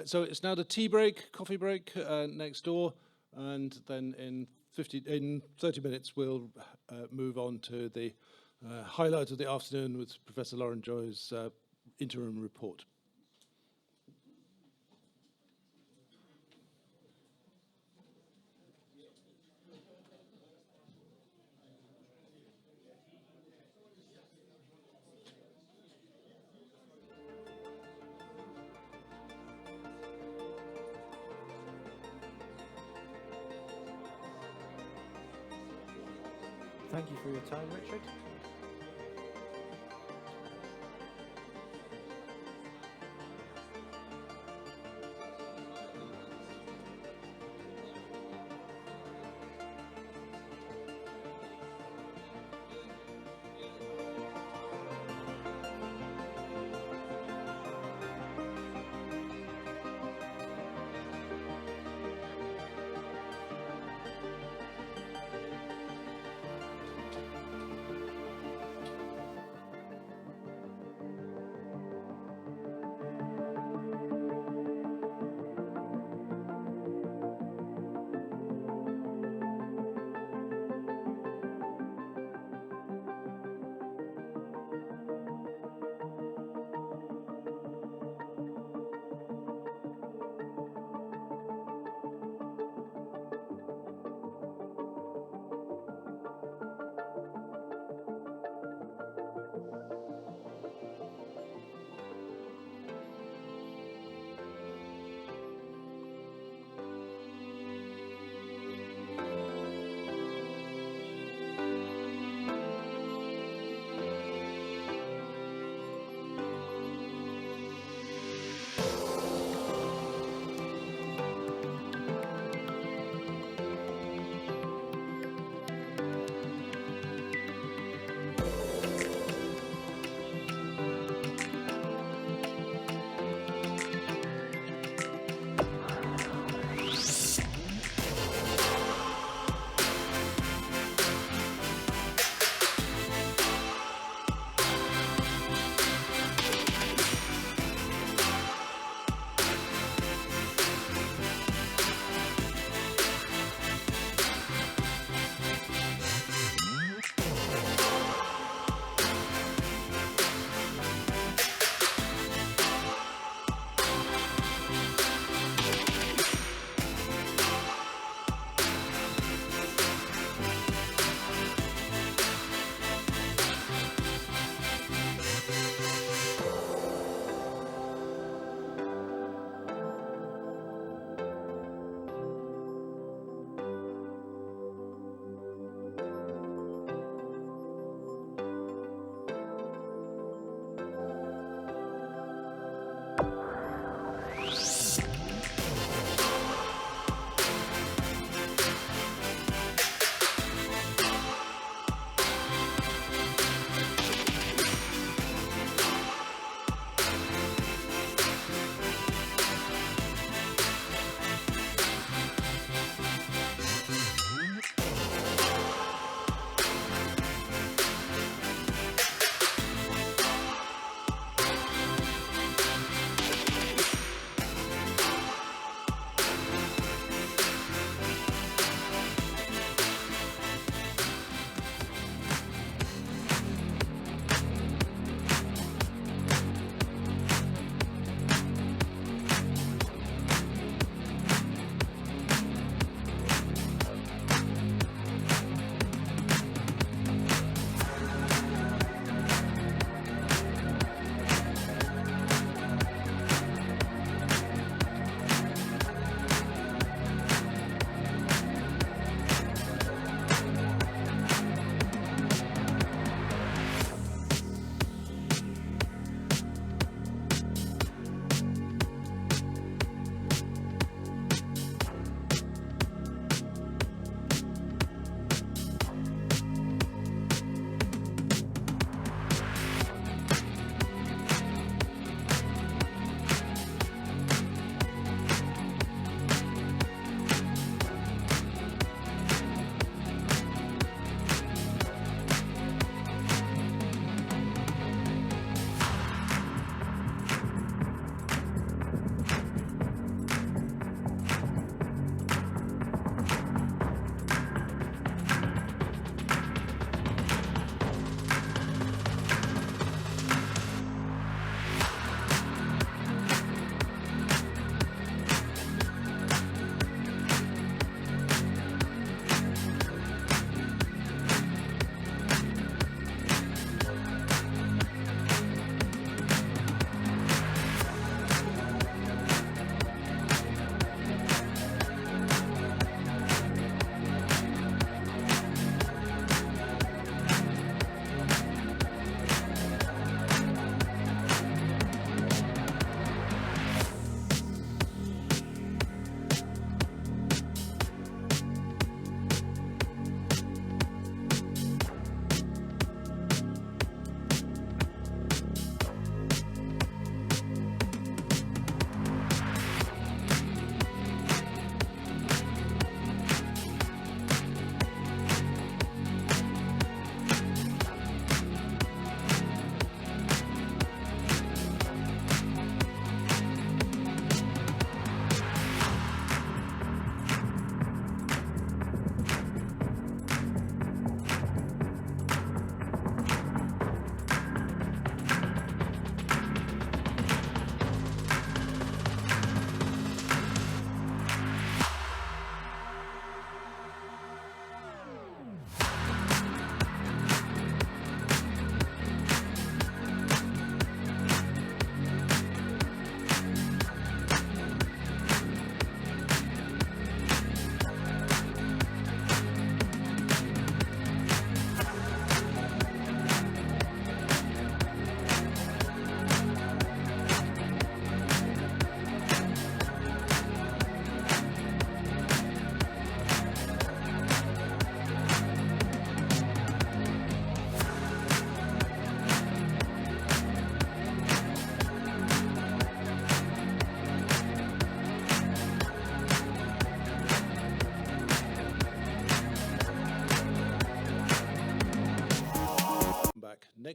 So it's now the tea break, coffee break next door, and then in 30 minutes we'll move on to the highlight of the afternoon with Professor Laurentjoye's interim report. Thank you for your time, Richard.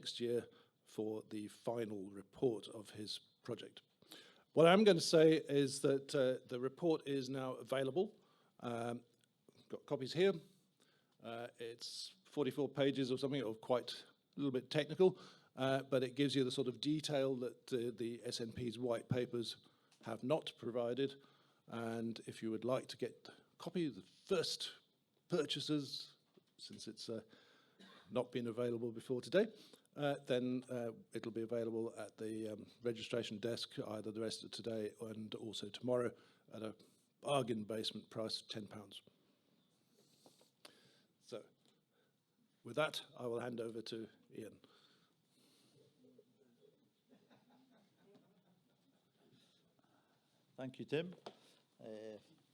next year for the final report of his project. What I'm going to say is that the report is now available. Got copies here. It's 44 pages or something, or quite a little bit technical, but it gives you the sort of detail that the SNP's white papers have not provided. And if you would like to get a copy of the first purchasers, since it's not been available before today, then it'll be available at the registration desk either the rest of today and also tomorrow at a bargain basement price of £10. So with that, I will hand over to Ian. Thank you, Tim.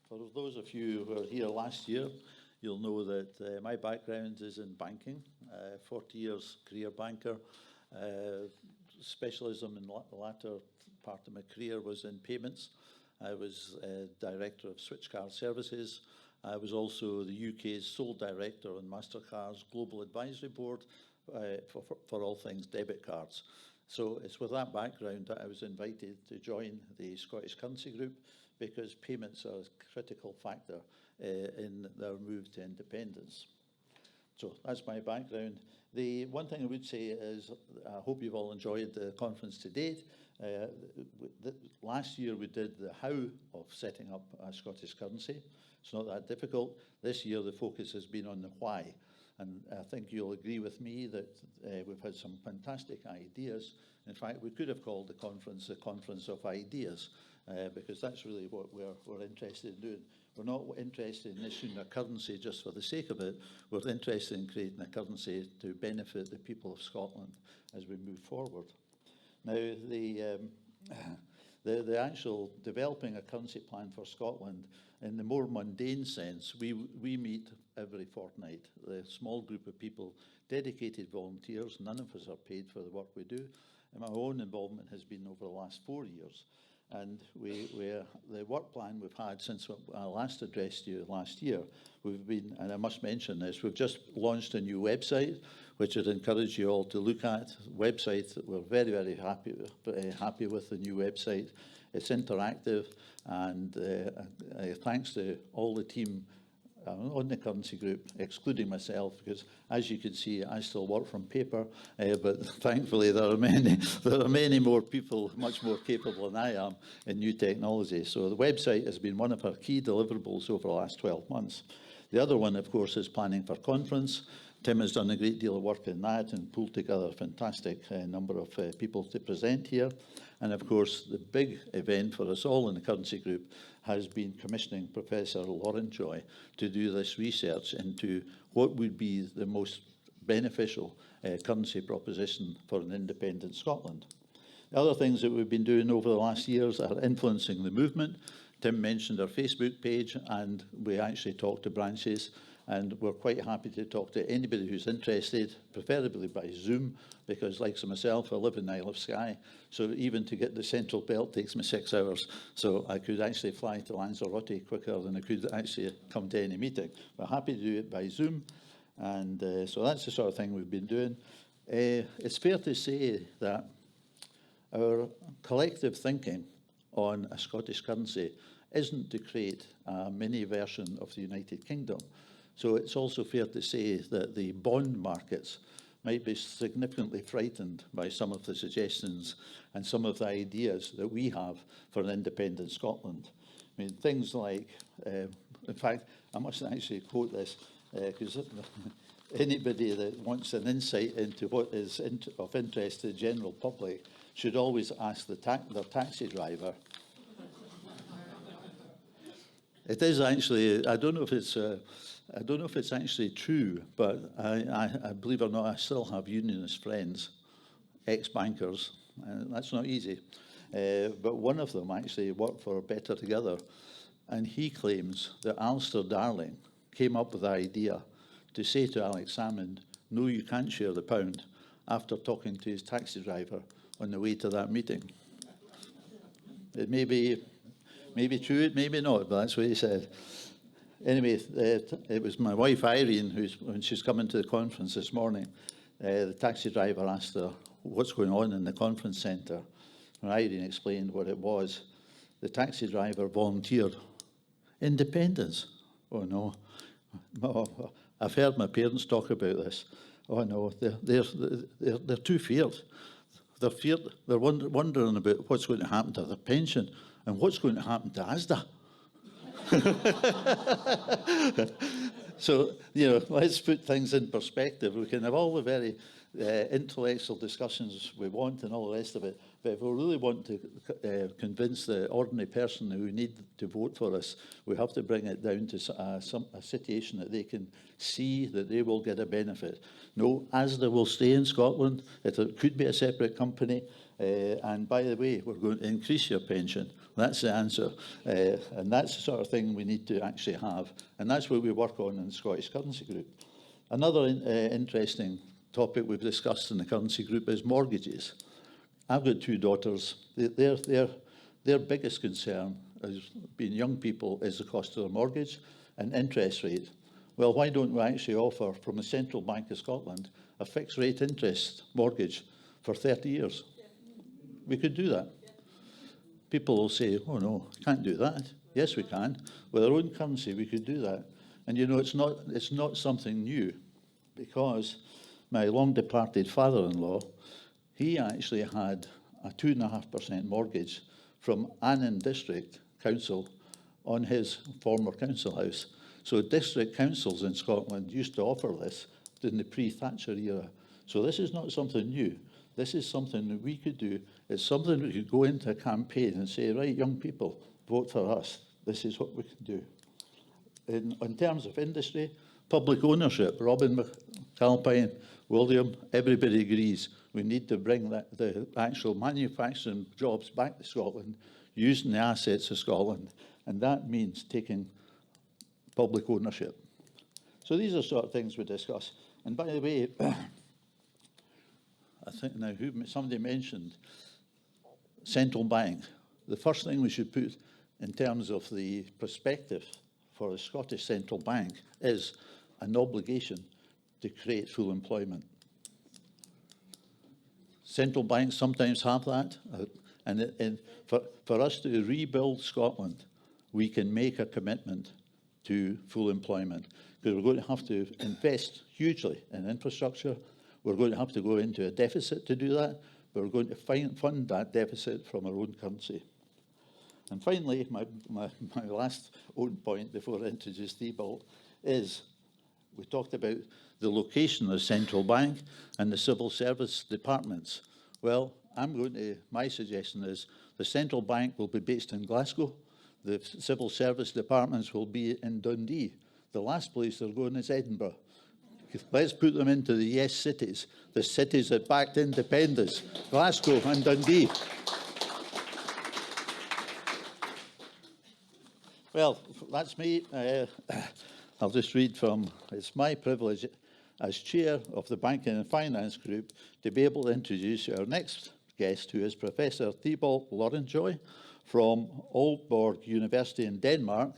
For those of you who were here last year, you'll know that my background is in banking, 40 years career banker. Specialism in the latter part of my career was in payments. I was director of Switchcard Services. I was also the UK's sole director on MasterCard's Global Advisory Board for all things debit cards. So it's with that background that I was invited to join the Scottish Currency Group, because payments are a critical factor in their move to independence. So that's my background. The one thing I would say is I hope you've all enjoyed the conference to date. Last year we did the how of setting up a Scottish currency. It's not that difficult. This year the focus has been on the why. And I think you'll agree with me that we've had some fantastic ideas. In fact, we could have called the Conference of Ideas, because that's really what we're interested in doing. We're not interested in issuing a currency just for the sake of it. We're interested in creating a currency to benefit the people of Scotland as we move forward. Now, the actual developing a currency plan for Scotland, in the more mundane sense, we meet every fortnight. The small group of people, dedicated volunteers, none of us are paid for the work we do. And my own involvement has been over the last 4 years. And the work plan we've had since I last addressed you last year, we've been, and I must mention this, we've just launched a new website, which I'd encourage you all to look at. Website that we're very, very happy with the new website. It's interactive, and thanks to all the team on the currency group, excluding myself, because as you can see, I still work from paper, but thankfully there are many more people much more capable than I am in new technology. So the website has been one of our key deliverables over the last 12 months. The other one, of course, is planning for conference. Tim has done a great deal of work in that and pulled together a fantastic number of people to present here. And of course, the big event for us all in the currency group has been commissioning Professor Laurentjoye to do this research into what would be the most beneficial currency proposition for an independent Scotland. The other things that we've been doing over the last years are influencing the movement. Tim mentioned our Facebook page, and we actually talk to branches, and we're quite happy to talk to anybody who's interested, preferably by Zoom, because like myself, I live in Isle of Skye, so even to get the Central Belt takes me 6 hours, so I could actually fly to Lanzarote quicker than I could actually come to any meeting. We're happy to do it by Zoom, and so that's the sort of thing we've been doing. It's fair to say that our collective thinking on a Scottish currency isn't to create a mini version of the United Kingdom. So it's also fair to say that the bond markets might be significantly frightened by some of the suggestions and some of the ideas that we have for an independent Scotland. I mean, things like, in fact, I must actually quote this, because anybody that wants an insight into what is of interest to the general public should always ask their taxi driver. It is actually, I don't know if it's actually true, but I believe it or not, I still have unionist friends, ex-bankers, and that's not easy. But one of them actually worked for Better Together, and he claims that Alistair Darling came up with the idea to say to Alex Salmond, no, you can't share the pound, after talking to his taxi driver on the way to that meeting. It may be true, it may be not, but that's what he said. Anyway, it was my wife Irene, when she's coming to the conference this morning, the taxi driver asked her what's going on in the conference centre. And Irene explained what it was. The taxi driver volunteered. Independence. Oh no. Oh, I've heard my parents talk about this. Oh no, they're too feared. They're feared. They're wondering about what's going to happen to their pension and what's going to happen to ASDA. So, let's put things in perspective. We can have all the very intellectual discussions we want and all the rest of it, but if we really want to convince the ordinary person who need to vote for us, we have to bring it down to a situation that they can see that they will get a benefit. No, ASDA will stay in Scotland. It could be a separate company. And by the way, we're going to increase your pension. That's the answer. And that's the sort of thing we need to actually have. And that's what we work on in the Scottish Currency Group. Another interesting topic we've discussed in the Currency Group is mortgages. I've got 2 daughters. Their biggest concern as being young people is the cost of their mortgage and interest rate. Well, why don't we actually offer from the Central Bank of Scotland a fixed rate interest mortgage for 30 years? We could do that. People will say, oh no, can't do that. Yes, we can. With our own currency, we could do that. And it's not something new, because my long-departed father-in-law, he actually had a 2.5% mortgage from Annan District Council on his former council house. So district councils in Scotland used to offer this in the pre-Thatcher era. So this is not something new. This is something that we could do. It's something we could go into a campaign and say, right, young people, vote for us. This is what we can do. In terms of industry, public ownership, Robin McAlpine, William, everybody agrees we need to bring the actual manufacturing jobs back to Scotland, using the assets of Scotland, and that means taking public ownership. So these are sort of things we discuss. And by the way, I think now somebody mentioned central bank. The first thing we should put in terms of the perspective for the Scottish Central Bank is an obligation to create full employment. Central banks sometimes have that, and for us to rebuild Scotland, we can make a commitment to full employment, because we're going to have to invest hugely in infrastructure. We're going to have to go into a deficit to do that, but we're going to fund that deficit from our own currency. And finally, my last own point before I introduce Thibault is we talked about the location of the central bank and the civil service departments. Well, my suggestion is the central bank will be based in Glasgow. The civil service departments will be in Dundee. The last place they're going is Edinburgh. Let's put them into the yes cities, the cities that backed independence, Glasgow and Dundee. Well, that's me. I'll just read from, it's my privilege as chair of the Banking and Finance Group to be able to introduce our next guest, who is Professor Thibault Laurentjoye from Aalborg University in Denmark.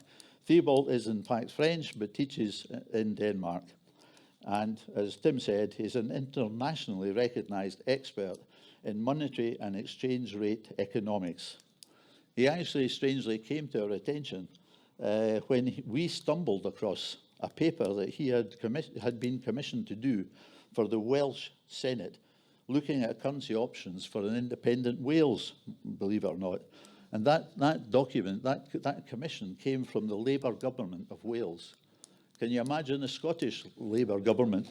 Thibault is in fact French, but teaches in Denmark. And as Tim said, he's an internationally recognized expert in monetary and exchange rate economics. He actually strangely came to our attention when we stumbled across a paper that he had been commissioned to do for the Welsh Senate, looking at currency options for an independent Wales, believe it or not. And that document, that commission came from the Labour government of Wales. Can you imagine the Scottish Labour government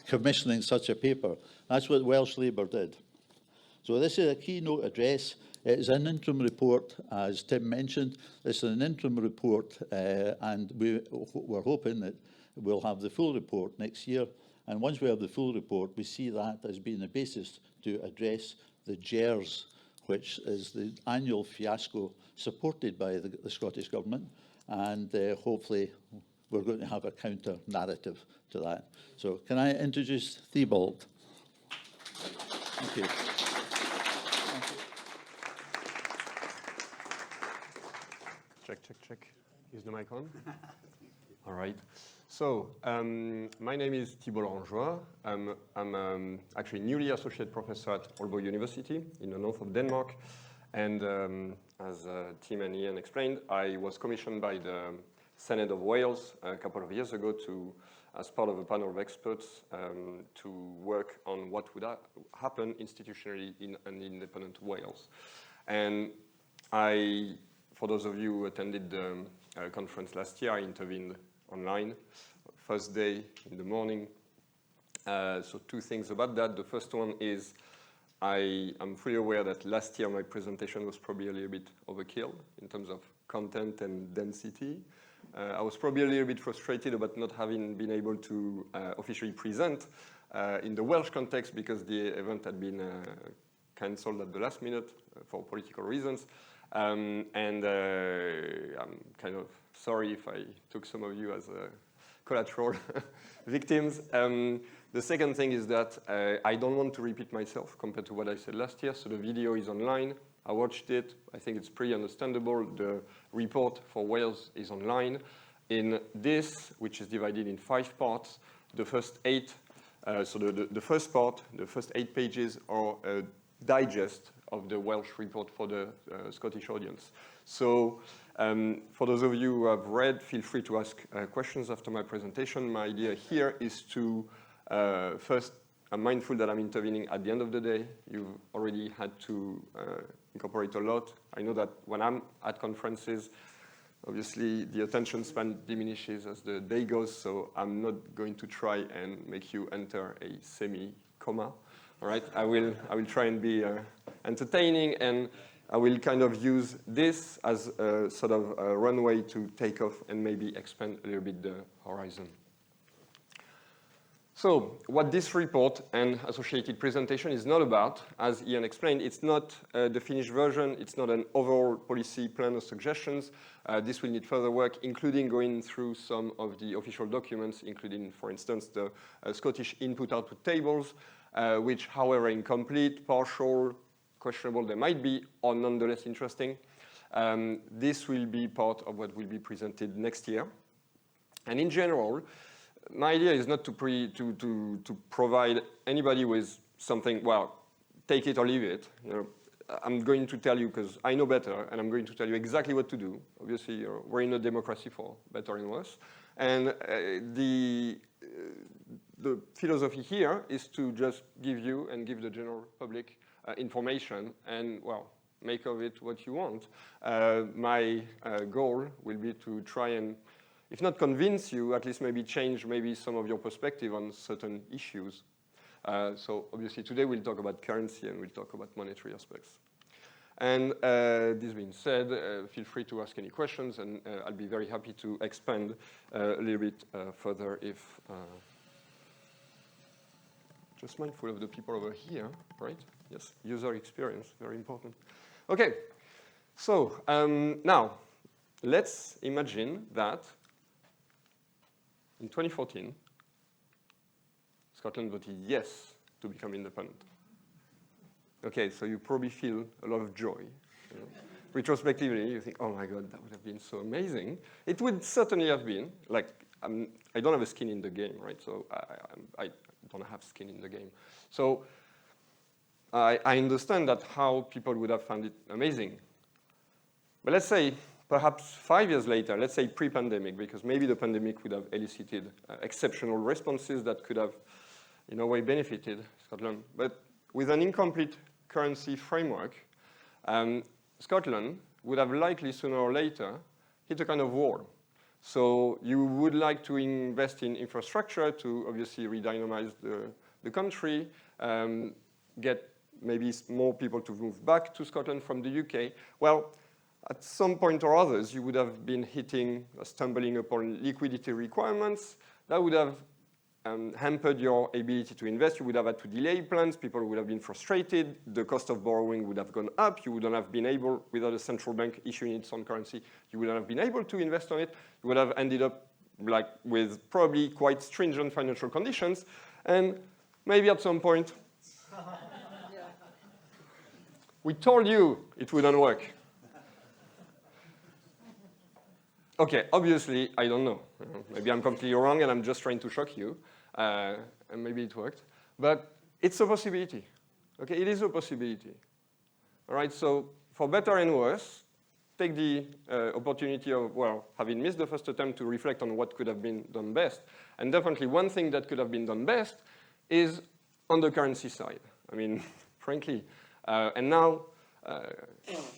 commissioning such a paper? That's what Welsh Labour did. So this is a keynote address. It is an interim report, as Tim mentioned. It's an interim report, and we're hoping that we'll have the full report next year. And once we have the full report, we see that as being the basis to address the GERS, which is the annual fiasco supported by the Scottish Government. And hopefully we're going to have a counter narrative to that. So can I introduce Thibault? Thank you. Check. Is the mic on? All right. So, my name is Thibault Laurentjoye. I'm actually newly associate professor at Aalborg University in the north of Denmark. And as Tim and Ian explained, I was commissioned by the Senate of Wales a couple of years ago as part of a panel of experts to work on what would happen institutionally in an independent Wales. And for those of you who attended the conference last year, I intervened online, first day in the morning. So two things about that. The first one is I'm fully aware that last year my presentation was probably a little bit overkill in terms of content and density. I was probably a little bit frustrated about not having been able to officially present in the Welsh context because the event had been cancelled at the last minute for political reasons. And I'm kind of sorry if I took some of you as collateral victims. The second thing is that I don't want to repeat myself compared to what I said last year. So the video is online. I watched it. I think it's pretty understandable. The report for Wales is online. In this, which is divided in 5 parts, the first 8, so the first part, the first 8 pages are a digest of the Welsh report for the Scottish audience. So for those of you who have read, feel free to ask questions after my presentation. My idea here is to first, I'm mindful that I'm intervening at the end of the day. You've already had to incorporate a lot. I know that when I'm at conferences, obviously the attention span diminishes as the day goes, so I'm not going to try and make you enter a semi-coma. All right, I will try and be entertaining, and I will kind of use this as a sort of a runway to take off and maybe expand a little bit the horizon. So what this report and associated presentation is not about, as Ian explained, it's not the finished version. It's not an overall policy plan or suggestions. This will need further work, including going through some of the official documents, including, for instance, the Scottish input-output tables, which, however incomplete, partial, questionable they might be, are nonetheless interesting. This will be part of what will be presented next year. And in general, my idea is not to provide anybody with something, well, take it or leave it. You know, I'm going to tell you because I know better, and I'm going to tell you exactly what to do. Obviously, we're in a democracy for better and worse. And the philosophy here is to just give you and give the general public information and, well, make of it what you want. My goal will be to try and, if not convince you, at least maybe change maybe some of your perspective on certain issues. So obviously today we'll talk about currency and we'll talk about monetary aspects. And this being said, feel free to ask any questions, and I'll be very happy to expand a little bit further if just mindful of the people over here, right? Yes, user experience, very important. Okay, so now let's imagine that in 2014, Scotland voted yes to become independent. Okay, so you probably feel a lot of joy. You know? Retrospectively, you think, oh my God, that would have been so amazing. It would certainly have been. Like, I don't have a skin in the game, right? So I don't have skin in the game. So I understand that how people would have found it amazing. But let's say, perhaps 5 years later, let's say pre-pandemic, because maybe the pandemic would have elicited exceptional responses that could have, in a way, benefited Scotland. But with an incomplete currency framework, Scotland would have likely, sooner or later, hit a kind of wall. So you would like to invest in infrastructure to obviously redynamize the country, get maybe more people to move back to Scotland from the UK. Well, at some point or others, you would have been hitting, stumbling upon liquidity requirements. That would have hampered your ability to invest. You would have had to delay plans. People would have been frustrated. The cost of borrowing would have gone up. You wouldn't have been able, without a central bank issuing its own currency, you wouldn't have been able to invest on it. You would have ended up like with probably quite stringent financial conditions. And maybe at some point, we told you it wouldn't work. Okay, obviously, I don't know. Maybe I'm completely wrong and I'm just trying to shock you, and maybe it worked. But it's a possibility. Okay, it is a possibility. All right, so for better and worse, take the opportunity of, well, having missed the first attempt to reflect on what could have been done best. And definitely one thing that could have been done best is on the currency side. I mean, frankly. And now,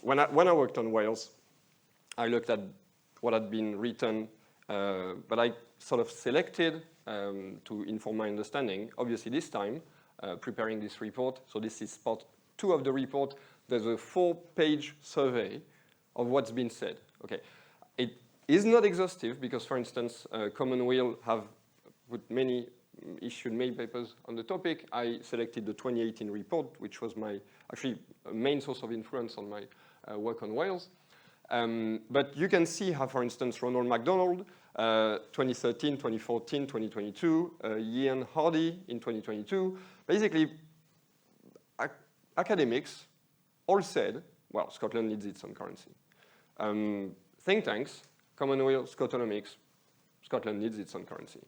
when I worked on Wales, I looked at what had been written, but I sort of selected to inform my understanding. Obviously, this time, preparing this report, so this is part 2 of the report, there's a 4-page survey of what's been said. Okay, it is not exhaustive because, for instance, Commonweal have issued many papers on the topic. I selected the 2018 report, which was my actually main source of influence on my work on Wales. But you can see how, for instance, Ronald MacDonald, 2013, 2014, 2022, Ian Hardy in 2022, basically academics all said, well, Scotland needs its own currency. Think tanks, Commonwealth, Scotonomics, Scotland needs its own currency.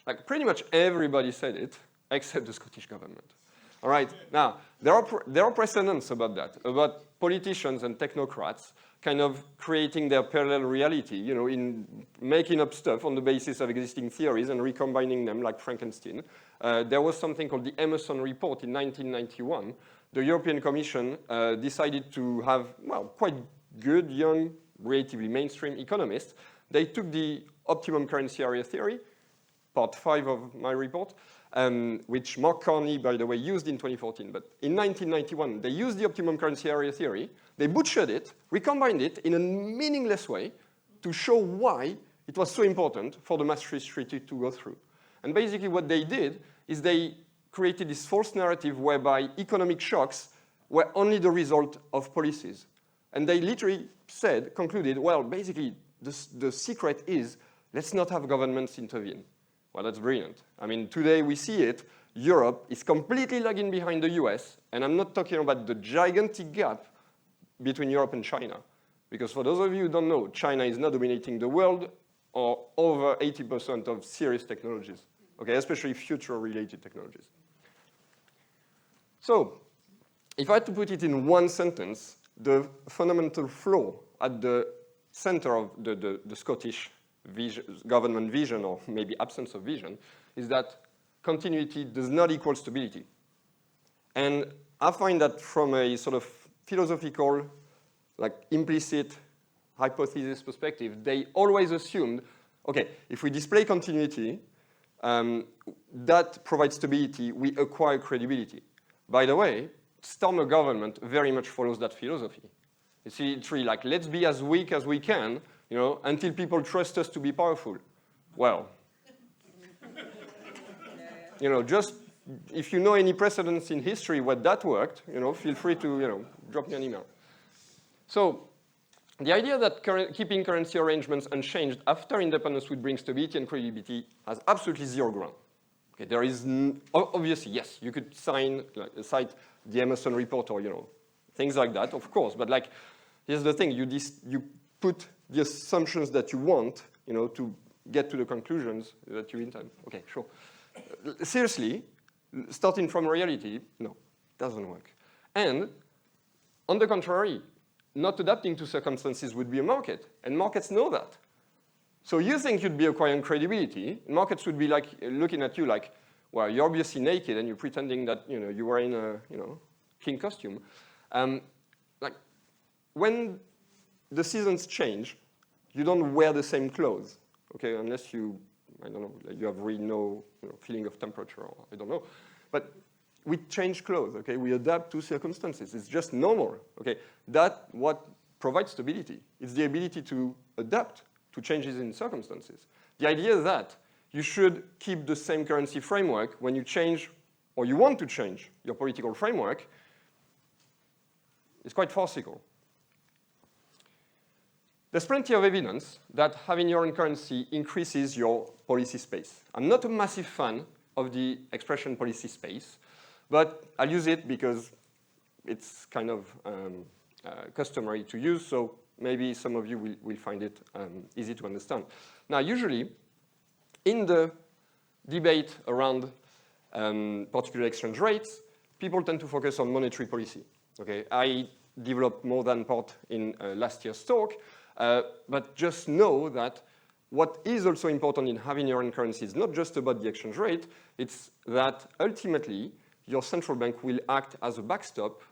Like pretty much everybody said it, except the Scottish government. All right, now, there are precedents about that, about politicians and technocrats kind of creating their parallel reality, you know, in making up stuff on the basis of existing theories and recombining them like Frankenstein. There was something called the Emerson Report in 1991. The European Commission decided to have, well, quite good, young, relatively mainstream economists. They took the optimum currency area theory, part 5 of my report, which Mark Carney, by the way, used in 2014. But in 1991, they used the optimum currency area theory. They butchered it, recombined it in a meaningless way to show why it was so important for the Maastricht Treaty to go through. And basically what they did is they created this false narrative whereby economic shocks were only the result of policies. And they literally concluded, well, basically, the secret is, let's not have governments intervene. Well, that's brilliant. I mean, today we see it. Europe is completely lagging behind the US, and I'm not talking about the gigantic gap between Europe and China. Because for those of you who don't know, China is now dominating the world, or over 80% of serious technologies, okay, especially future-related technologies. So, if I had to put it in one sentence, the fundamental flaw at the center of the Scottish government vision, or maybe absence of vision, is that continuity does not equal stability. And I find that from a sort of philosophical, like implicit hypothesis perspective, they always assumed, okay, if we display continuity, that provides stability, we acquire credibility. By the way, Starmer government very much follows that philosophy. You see, it's really like, let's be as weak as we can, you know, until people trust us to be powerful. Well, you know, just if you know any precedents in history where that worked, you know, feel free to, you know, drop me an email. So the idea that keeping currency arrangements unchanged after independence would bring stability and credibility has absolutely zero ground. Okay, there is obviously, yes, you could cite the Emerson report or, you know, things like that, of course. But like, here's the thing: you put the assumptions that you want, you know, to get to the conclusions that you intend. Okay, sure. Seriously, starting from reality, no, doesn't work. And on the contrary, not adapting to circumstances would be a market, and markets know that. So you think you'd be acquiring credibility, markets would be like looking at you like, well, you're obviously naked and you're pretending that, you know, you were in a, you know, king costume. Like when the seasons change, you don't wear the same clothes, okay, unless you, I don't know, you have really no, you know, feeling of temperature, or I don't know. But we change clothes, okay? We adapt to circumstances. It's just normal, okay? That's what provides stability. It's the ability to adapt to changes in circumstances. The idea that you should keep the same currency framework when you change, or you want to change your political framework, is quite farcical. There's plenty of evidence that having your own currency increases your policy space. I'm not a massive fan of the expression policy space, but I'll use it because it's kind of customary to use, so maybe some of you will find it easy to understand. Now, usually, in the debate around particular exchange rates, people tend to focus on monetary policy. Okay, I developed more than part in last year's talk, but just know that what is also important in having your own currency is not just about the exchange rate, it's that ultimately your central bank will act as a backstop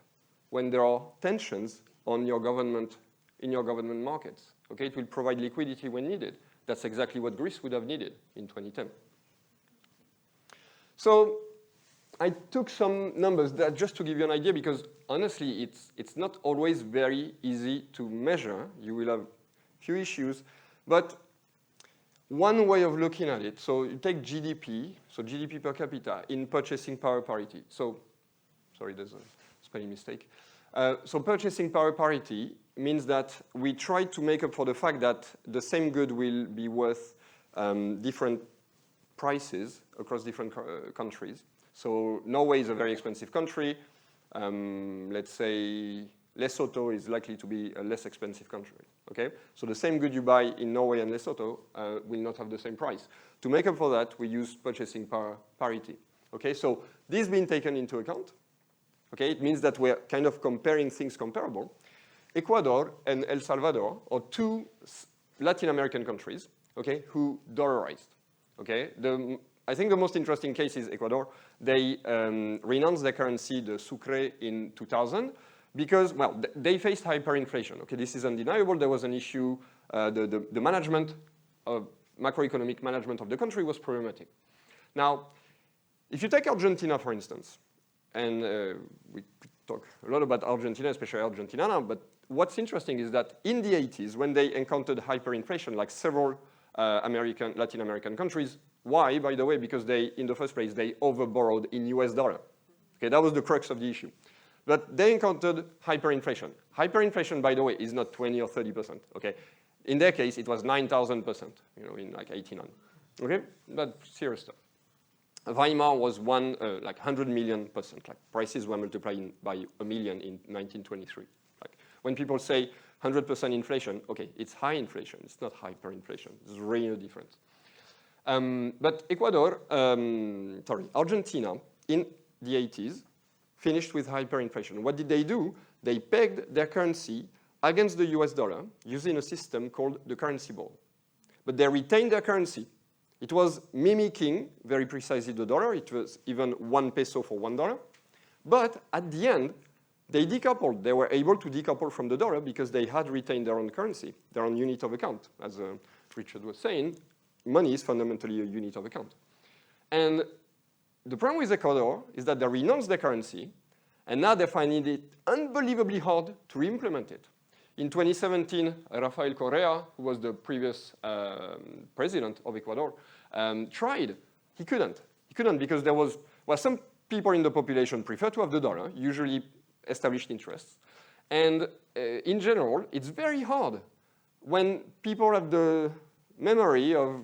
when there are tensions on your government, in your government markets. Okay, it will provide liquidity when needed. That's exactly what Greece would have needed in 2010. So I took some numbers that just to give you an idea, because honestly, it's not always very easy to measure. You will have few issues, but one way of looking at it, so you take GDP, so GDP per capita in purchasing power parity. So, sorry, there's a spelling mistake. So purchasing power parity means that we try to make up for the fact that the same good will be worth different prices across different countries. So Norway is a very expensive country. Let's say Lesotho is likely to be a less expensive country. Okay, so the same good you buy in Norway and Lesotho will not have the same price. To make up for that, we use purchasing power parity. Okay, so this being taken into account, okay, it means that we're kind of comparing things comparable. Ecuador and El Salvador are two Latin American countries, okay, who dollarized. Okay, I think the most interesting case is Ecuador. They renounced their currency, the sucre, in 2000. Because, well, they faced hyperinflation. Okay, this is undeniable. There was an issue. The management of macroeconomic management of the country was problematic. Now, if you take Argentina, for instance, and we could talk a lot about Argentina, especially Argentina now, but what's interesting is that in the 80s, when they encountered hyperinflation, like several Latin American countries, why, by the way? Because they, in the first place, they overborrowed in US dollar. Okay, that was the crux of the issue. But they encountered hyperinflation. Hyperinflation, by the way, is not 20 or 30%. Okay, in their case, it was 9,000%. You know, in like 89. Okay, but serious stuff. Weimar was like 100 million%. Like prices were multiplied by a million in 1923. Like when people say 100% inflation, okay, it's high inflation. It's not hyperinflation. It's really different. But Argentina in the 80s. Finished with hyperinflation. What did they do? They pegged their currency against the US dollar using a system called the currency ball. But they retained their currency. It was mimicking very precisely the dollar. It was even 1 peso for $1. But at the end, they decoupled. They were able to decouple from the dollar because they had retained their own currency, their own unit of account. As Richard was saying, money is fundamentally a unit of account. And the problem with Ecuador is that they renounced their currency, and now they're finding it unbelievably hard to re-implement it. In 2017, Rafael Correa, who was the previous president of Ecuador, tried. He couldn't. He couldn't because there was, well, some people in the population prefer to have the dollar, usually established interests. And in general, it's very hard when people have the memory of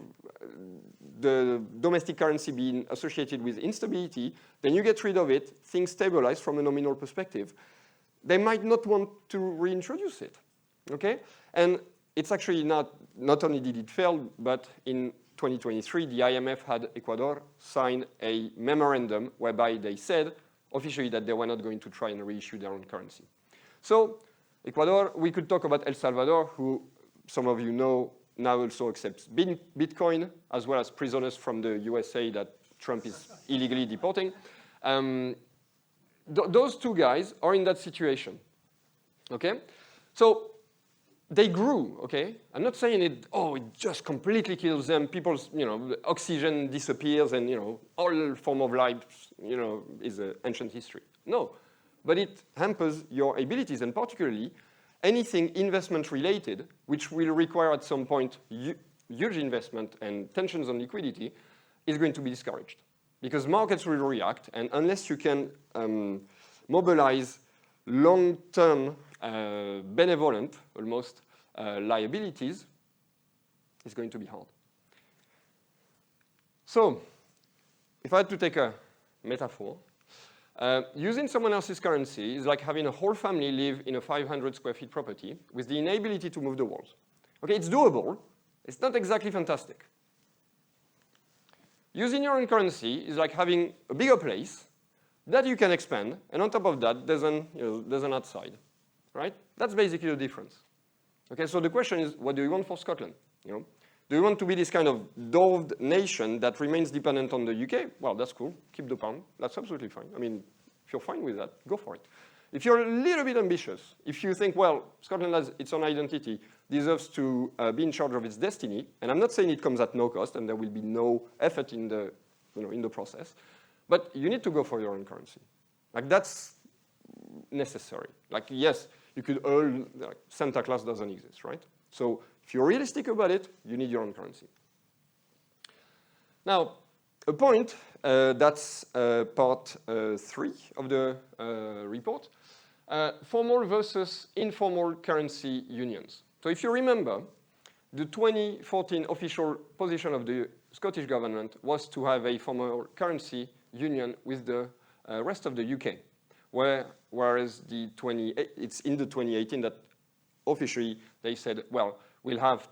the domestic currency being associated with instability, then you get rid of it, things stabilize from a nominal perspective. They might not want to reintroduce it, okay? And it's actually not only did it fail, but in 2023, the IMF had Ecuador sign a memorandum whereby they said officially that they were not going to try and reissue their own currency. So Ecuador, we could talk about El Salvador, who some of you know now also accepts Bitcoin, as well as prisoners from the USA that Trump is illegally deporting. Those two guys are in that situation, okay? So they grew, okay? I'm not saying it just completely kills them. People's, oxygen disappears and, all form of life, is ancient history. No, but it hampers your abilities, and particularly anything investment related, which will require at some point huge investment and tensions on liquidity, is going to be discouraged. Because markets will react, and unless you can mobilize long-term benevolent, almost, liabilities, it's going to be hard. So, if I had to take a metaphor, using someone else's currency is like having a whole family live in a 500 square feet property with the inability to move the walls. Okay, it's doable. It's not exactly fantastic. using your own currency is like having a bigger place that you can expand, and on top of that, there's an outside, right? That's basically the difference. Okay, so the question is, what do you want for Scotland? Do you want to be this kind of dwarfed nation that remains dependent on the UK? Well, that's cool. Keep the pound. That's absolutely fine. I mean, if you're fine with that, go for it. If you're a little bit ambitious, if you think, well, Scotland has its own identity, deserves to be in charge of its destiny, and I'm not saying it comes at no cost, and there will be no effort in the process, but you need to go for your own currency. Like, that's necessary. Like, yes, you could earn, like, Santa Claus doesn't exist, right? So if you're realistic about it, you need your own currency. Now, a point, that's part 3 of the report, formal versus informal currency unions. So if you remember, the 2014 official position of the Scottish government was to have a formal currency union with the rest of the UK, whereas it's in the 2018 that officially they said, well, we'll have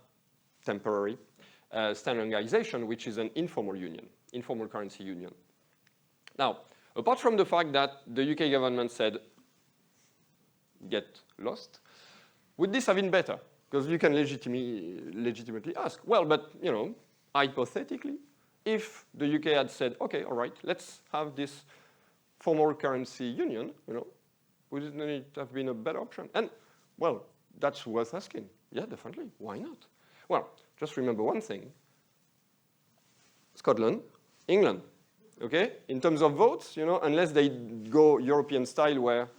temporary standardization, which is an informal union, informal currency union. Now, apart from the fact that the UK government said, get lost, would this have been better? Because you can legitimately ask, well, but, hypothetically, if the UK had said, okay, all right, let's have this formal currency union, wouldn't it have been a better option? And, well, that's worth asking. Yeah, definitely. Why not? Well, just remember one thing. Scotland, England, okay? In terms of votes, unless they go European style where,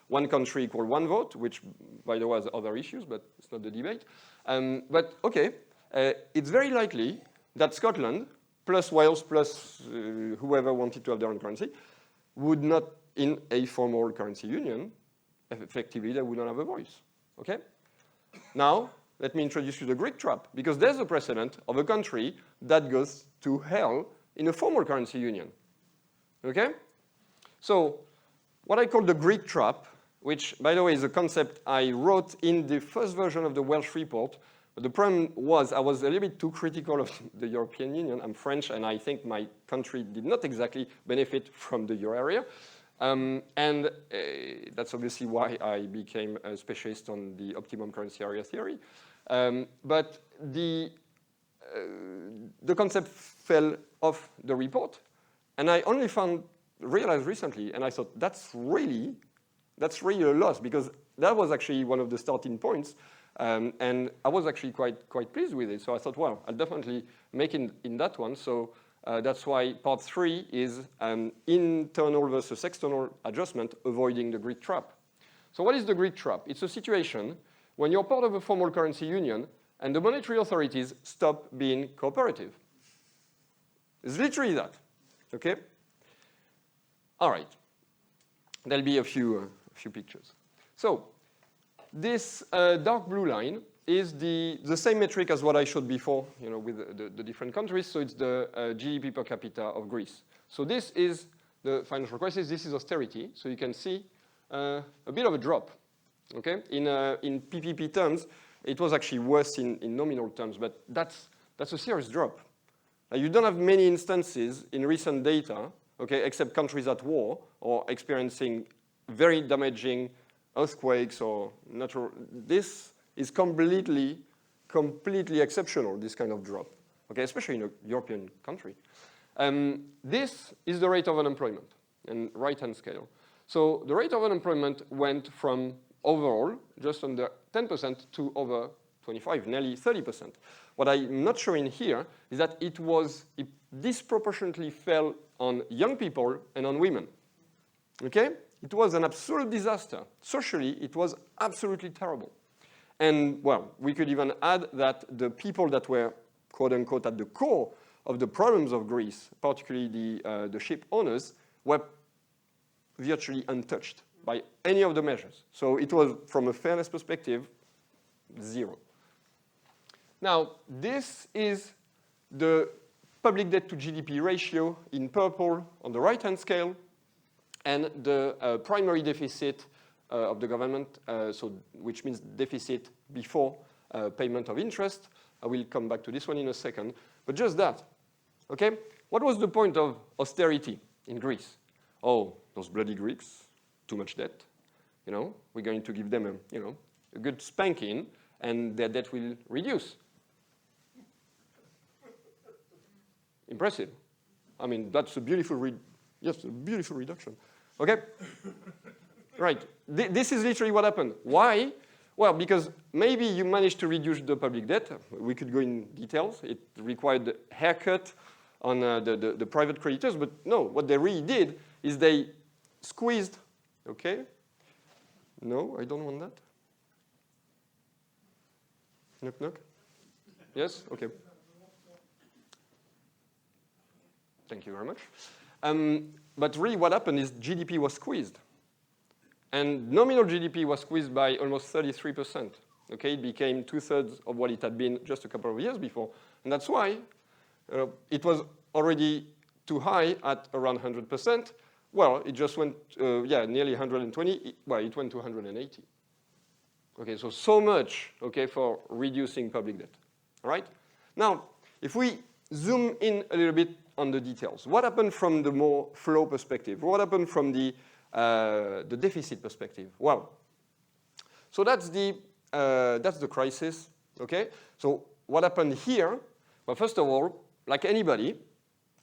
one country equal one vote, which, by the way, has other issues, but it's not the debate. But, okay, it's very likely that Scotland, plus Wales, plus whoever wanted to have their own currency, would not, in a formal currency union, effectively, they would not have a voice, okay? Now, let me introduce you to the Greek trap, because there's a precedent of a country that goes to hell in a formal currency union, okay? So, what I call the Greek trap, which, by the way, is a concept I wrote in the first version of the Welsh report. But the problem was I was a little bit too critical of the European Union. I'm French, and I think my country did not exactly benefit from the euro area. That's obviously why I became a specialist on the optimum currency area theory. But the concept fell off the report. And I only realized recently, and I thought, that's really a loss, because that was actually one of the starting points, and I was actually quite pleased with it. So I thought, well, I'll definitely make it in that one. So that's why part 3 is internal versus external adjustment, avoiding the Greek trap. So what is the Greek trap? It's a situation when you're part of a formal currency union and the monetary authorities stop being cooperative. It's literally that, okay? All right, there'll be a few pictures. So this dark blue line is the same metric as what I showed before, with the different countries. So it's the GDP per capita of Greece. So this is the financial crisis. This is austerity. So you can see a bit of a drop. Okay, in PPP terms, it was actually worse in nominal terms, but that's a serious drop. You don't have many instances in recent data, okay, except countries at war or experiencing very damaging earthquakes or natural. This is completely exceptional, this kind of drop, okay, especially in a European country. This is the rate of unemployment in right-hand scale. So the rate of unemployment went from overall just under 10% to over 25, nearly 30%. What I'm not showing here is that it disproportionately fell on young people and on women, okay? It was an absolute disaster. Socially, it was absolutely terrible. And, well, we could even add that the people that were, quote unquote, at the core of the problems of Greece, particularly the ship owners, were virtually untouched by any of the measures. So it was, from a fairness perspective, zero. Now, this is the public debt to GDP ratio in purple on the right-hand scale, and the primary deficit of the government, which means deficit before payment of interest. I will come back to this one in a second. But just that, okay? what was the point of austerity in Greece? Oh, those bloody Greeks, too much debt. You know, we're going to give them a good spanking, and their debt will reduce. Impressive. I mean, that's a beautiful reduction. Okay? Right. This is literally what happened. Why? Well, because maybe you managed to reduce the public debt. We could go in details. It required a haircut on the private creditors. But no, what they really did is they squeezed. Okay? No, I don't want that. Knock, knock. Yes? Okay. Thank you very much. But really what happened is GDP was squeezed. And nominal GDP was squeezed by almost 33%. Okay, it became 2/3 of what it had been just a couple of years before. And that's why it was already too high at around 100%. Well, it just went, nearly 120. Well, it went to 180. Okay, so much, okay, for reducing public debt. All right? Now, if we zoom in a little bit on the details, what happened from the more flow perspective? What happened from the deficit perspective? Well, so that's the crisis, okay? So what happened here? Well, first of all, like anybody,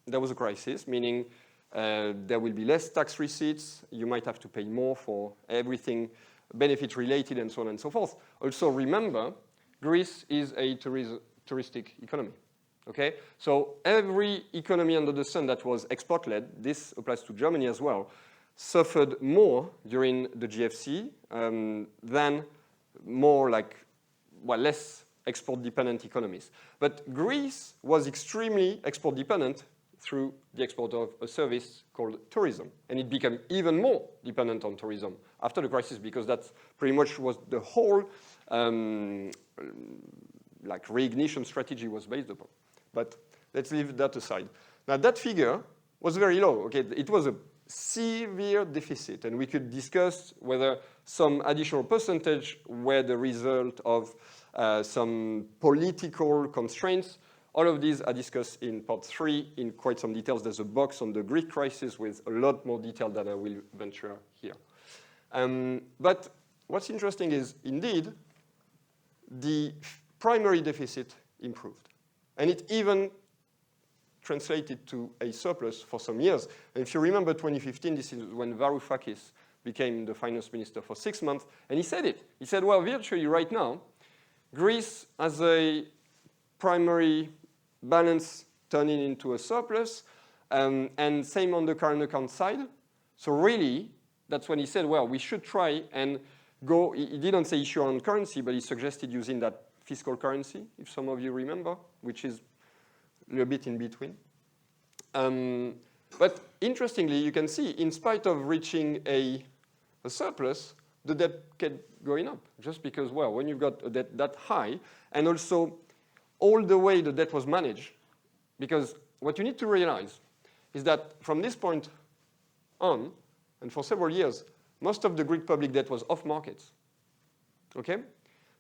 there was a crisis, meaning there will be less tax receipts. You might have to pay more for everything benefit related and so on and so forth. Also remember, Greece is a touristic economy. Okay, so every economy under the sun that was export-led, this applies to Germany as well, suffered more during the GFC than more less export-dependent economies. But Greece was extremely export-dependent through the export of a service called tourism. And it became even more dependent on tourism after the crisis, because that's pretty much was the whole reignition strategy was based upon. But let's leave that aside. Now that figure was very low. Okay, it was a severe deficit, and we could discuss whether some additional percentage were the result of some political constraints. All of these are discussed in part 3 in quite some details. There's a box on the Greek crisis with a lot more detail than I will venture here. But what's interesting is, indeed, the primary deficit improved. And it even translated to a surplus for some years. And if you remember 2015, this is when Varoufakis became the finance minister for 6 months, and he said it. He said, well, virtually right now, Greece has a primary balance turning into a surplus, and same on the current account side. So really, that's when he said, well, we should try and go, he didn't say issue on currency, but he suggested using that fiscal currency, if some of you remember, which is a little bit in between. But interestingly, you can see, in spite of reaching a surplus, the debt kept going up, just because, well, when you've got a debt that high, and also all the way the debt was managed, because what you need to realize is that from this point on, and for several years, most of the Greek public debt was off markets, okay?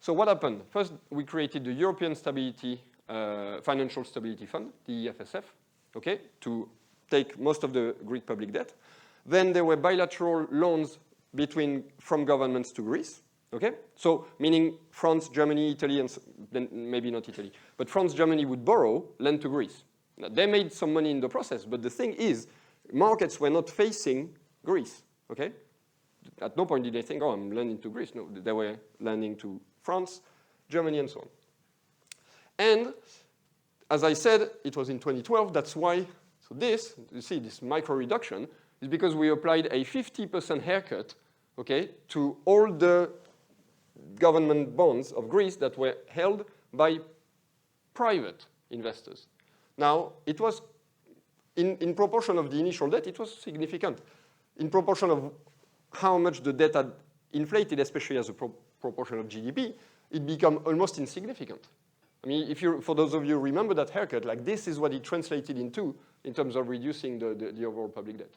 So what happened? First, we created the European Financial Stability Fund, the EFSF, okay, to take most of the Greek public debt. Then there were bilateral loans from governments to Greece, okay? So meaning France, Germany, Italy, and then maybe not Italy, but France, Germany would borrow, lend to Greece. Now, they made some money in the process, but the thing is, markets were not facing Greece, okay? At no point did they think, oh, I'm lending to Greece. No, they were lending to France, Germany, and so on. And as I said, it was in 2012. That's why, so this, you see, this micro reduction is because we applied a 50% haircut, okay, to all the government bonds of Greece that were held by private investors. Now, it was, in proportion of the initial debt, it was significant. In proportion of how much the debt had inflated, especially as a proportion of GDP, it became almost insignificant. I mean, for those of you who remember that haircut, like this is what it translated into in terms of reducing the overall public debt.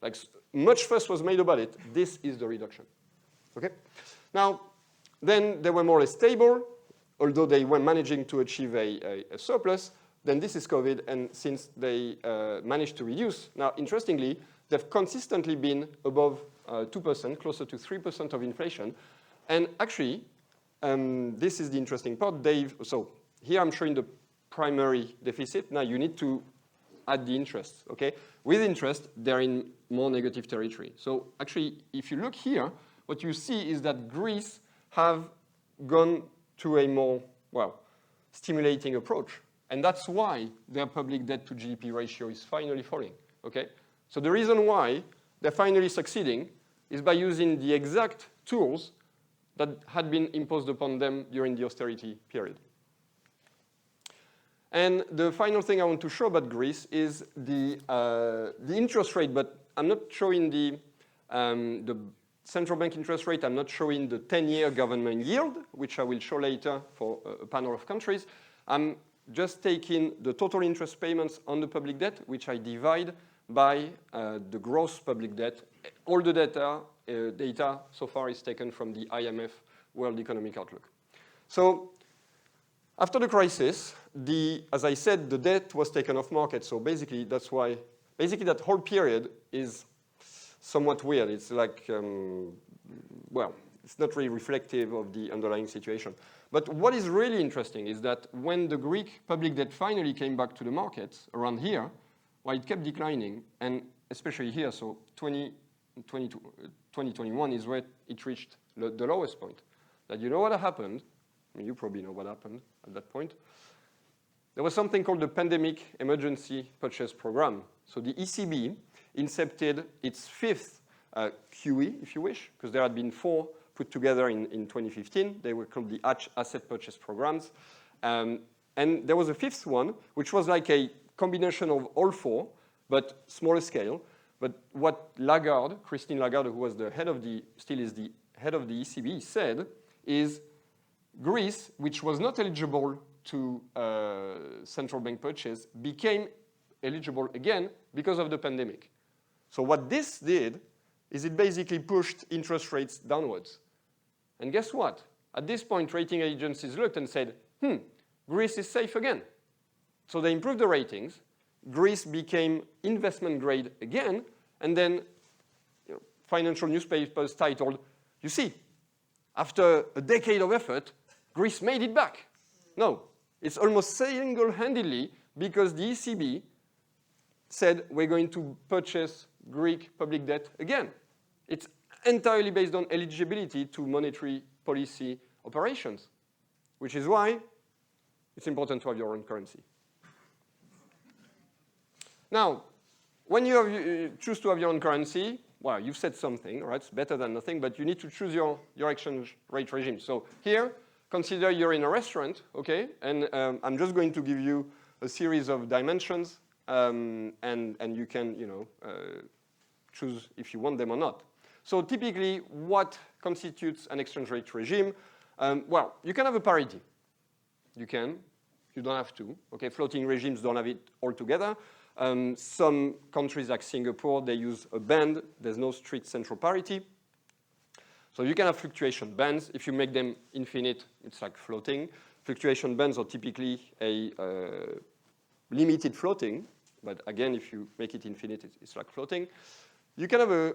Like much fuss was made about it. This is the reduction, okay? Now, then they were more or less stable, although they were managing to achieve a surplus, then this is COVID, and since they managed to reduce, now interestingly, they've consistently been above 2%, closer to 3% of inflation. And actually, this is the interesting part, so here I'm showing the primary deficit. Now you need to add the interest, okay? With interest, they're in more negative territory. So actually, if you look here, what you see is that Greece have gone to a more, well, stimulating approach. And that's why their public debt to GDP ratio is finally falling, okay? So the reason why they're finally succeeding is by using the exact tools that had been imposed upon them during the austerity period. And the final thing I want to show about Greece is the interest rate, but I'm not showing the central bank interest rate. I'm not showing the 10-year government yield, which I will show later for a panel of countries. I'm just taking the total interest payments on the public debt, which I divide by the gross public debt. All the data so far is taken from the IMF World Economic Outlook. So after the crisis, as I said, the debt was taken off market. So basically, that's why, that whole period is somewhat weird. It's like, well, it's not really reflective of the underlying situation. But what is really interesting is that when the Greek public debt finally came back to the markets around here, well, it kept declining, and especially here, so 2021 is where it reached the lowest point. That you know what happened? I mean, you probably know what happened at that point. There was something called the Pandemic Emergency Purchase Program. So the ECB incepted its fifth QE, if you wish, because there had been 4 put together in 2015. They were called the Asset Purchase Programs. And there was a fifth one, which was like a combination of all 4, but smaller scale. But what Lagarde, Christine Lagarde, who was still is the head of the ECB, said is Greece, which was not eligible to central bank purchase, became eligible again because of the pandemic. So what this did is it basically pushed interest rates downwards. And guess what? At this point, rating agencies looked and said, Greece is safe again. So they improved the ratings. Greece became investment grade again. And then financial newspapers titled, you see, after a decade of effort, Greece made it back. No, it's almost single-handedly because the ECB said we're going to purchase Greek public debt again. It's entirely based on eligibility to monetary policy operations, which is why it's important to have your own currency. Now, when you choose to have your own currency, well, you've said something, right? It's better than nothing, but you need to choose your exchange rate regime. So here, consider you're in a restaurant, okay? And I'm just going to give you a series of dimensions, and you can, choose if you want them or not. So typically, what constitutes an exchange rate regime? Well, you can have a parity. You can. You don't have to. Okay, floating regimes don't have it all together. Some countries like Singapore, they use a band. There's no strict central parity. So you can have fluctuation bands. If you make them infinite, it's like floating. Fluctuation bands are typically a limited floating. But again, if you make it infinite, it's like floating. You can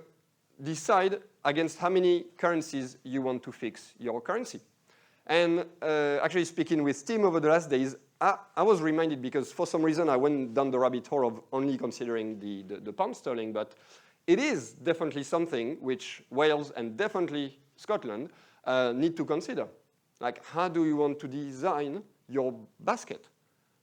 decide against how many currencies you want to fix your currency. And actually speaking with Tim over the last days, I was reminded because for some reason I went down the rabbit hole of only considering the pound sterling, but it is definitely something which Wales and definitely Scotland need to consider. Like, how do you want to design your basket?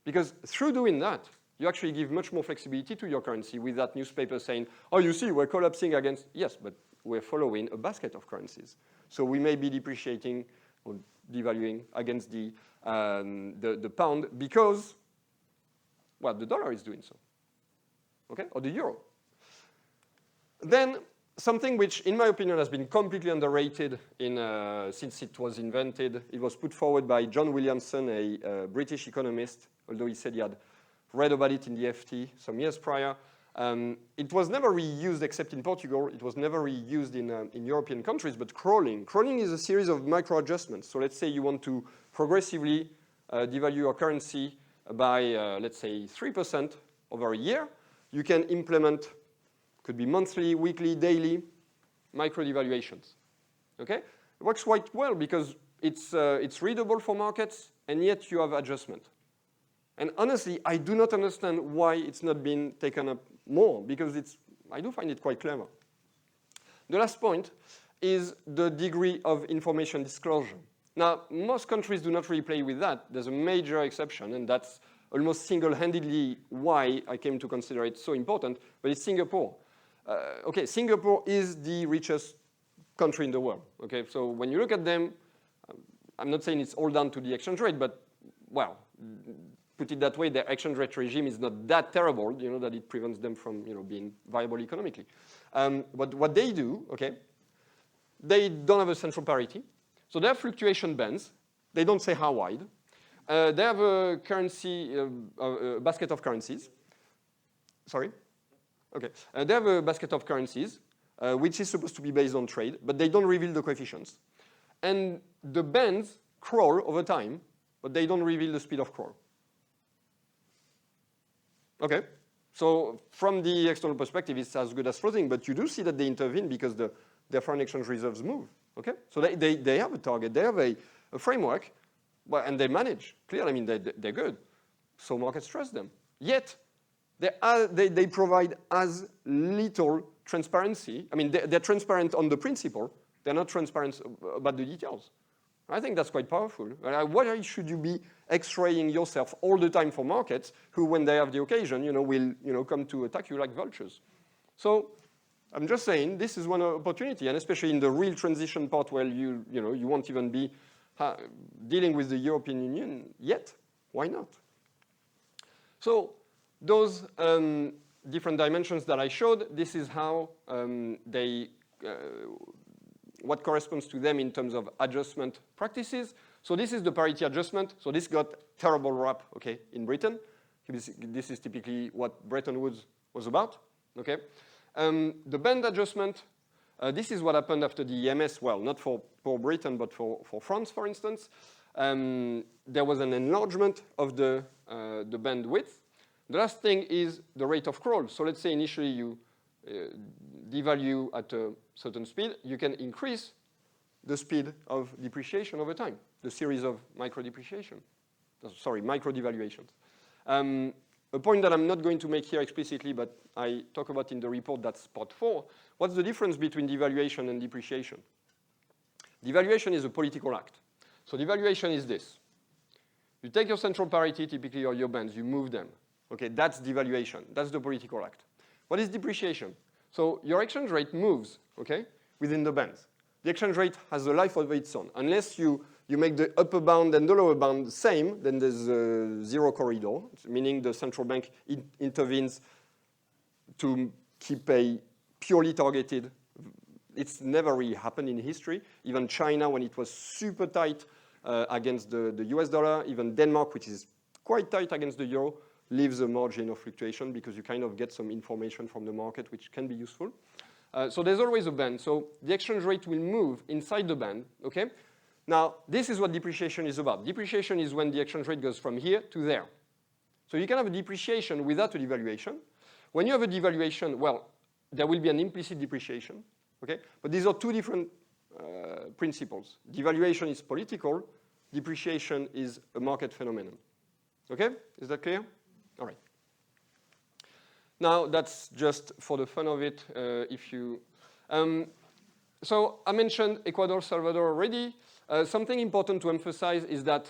Because through doing that, you actually give much more flexibility to your currency with that newspaper saying, oh, you see, we're collapsing against, yes, but we're following a basket of currencies. So we may be depreciating or devaluing against the pound because, well, the dollar is doing so, okay, or the euro. Then something which, in my opinion, has been completely underrated since it was invented. It was put forward by John Williamson, a British economist, although he said he had read about it in the FT some years prior. It was never reused except in Portugal. It was never reused in European countries, but crawling. Crawling is a series of micro adjustments. So let's say you want to progressively devalue your currency by, let's say, 3% over a year, you can implement, could be monthly, weekly, daily, micro devaluations. Okay? It works quite well because it's readable for markets, and yet you have adjustment. And honestly, I do not understand why it's not been taken up more, because I do find it quite clever. The last point is the degree of information disclosure. Now, most countries do not really play with that. There's a major exception, and that's almost single-handedly why I came to consider it so important, but it's Singapore. Okay, Singapore is the richest country in the world. Okay, so when you look at them, I'm not saying it's all down to the exchange rate, but, well, put it that way, their exchange rate regime is not that terrible, that it prevents them from, being viable economically. But what they do, okay, they don't have a central parity. So they have fluctuation bands. They don't say how wide. They have a currency, a basket of currencies. Sorry? Okay. They have a basket of currencies, which is supposed to be based on trade, but they don't reveal the coefficients. And the bands crawl over time, but they don't reveal the speed of crawl. Okay, so from the external perspective, it's as good as floating, but you do see that they intervene because their foreign exchange reserves move. Okay, so they have a target, they have a framework, and they manage. Clearly, I mean, they're good. So markets trust them. Yet, they provide as little transparency. I mean, they're transparent on the principle. They're not transparent about the details. I think that's quite powerful. Why should you be X-raying yourself all the time for markets who, when they have the occasion, will come to attack you like vultures? So I'm just saying this is one opportunity, and especially in the real transition part where you won't even be dealing with the European Union yet. Why not? So those different dimensions that I showed, this is how what corresponds to them in terms of adjustment practices. So this is the parity adjustment. So this got terrible rap, okay, in Britain. This is typically what Bretton Woods was about, okay. The band adjustment, this is what happened after the EMS, well, not for Britain, but for France, for instance. There was an enlargement of the band width. The last thing is the rate of crawl. So let's say initially you devalue at a certain speed, you can increase the speed of depreciation over time, the series of micro devaluations. A point that I'm not going to make here explicitly, but I talk about in the report, that's part 4. What's the difference between devaluation and depreciation? Devaluation is a political act. So devaluation is this. You take your central parity, typically, or your bands, you move them. Okay, that's devaluation. That's the political act. What is depreciation? So your exchange rate moves, okay, within the bands. The exchange rate has a life of its own. Unless you make the upper bound and the lower bound the same, then there's a zero corridor, meaning the central bank intervenes to keep a purely targeted. It's never really happened in history. Even China, when it was super tight against the US dollar, even Denmark, which is quite tight against the euro, leaves a margin of fluctuation because you kind of get some information from the market which can be useful. So there's always a band. So the exchange rate will move inside the band, okay? Now, this is what depreciation is about. Depreciation is when the exchange rate goes from here to there. So you can have a depreciation without a devaluation. When you have a devaluation, well, there will be an implicit depreciation, okay? But these are two different principles. Devaluation is political. Depreciation is a market phenomenon. Okay? Is that clear? All right. Now, that's just for the fun of it. So I mentioned Ecuador, Salvador already. Something important to emphasize is that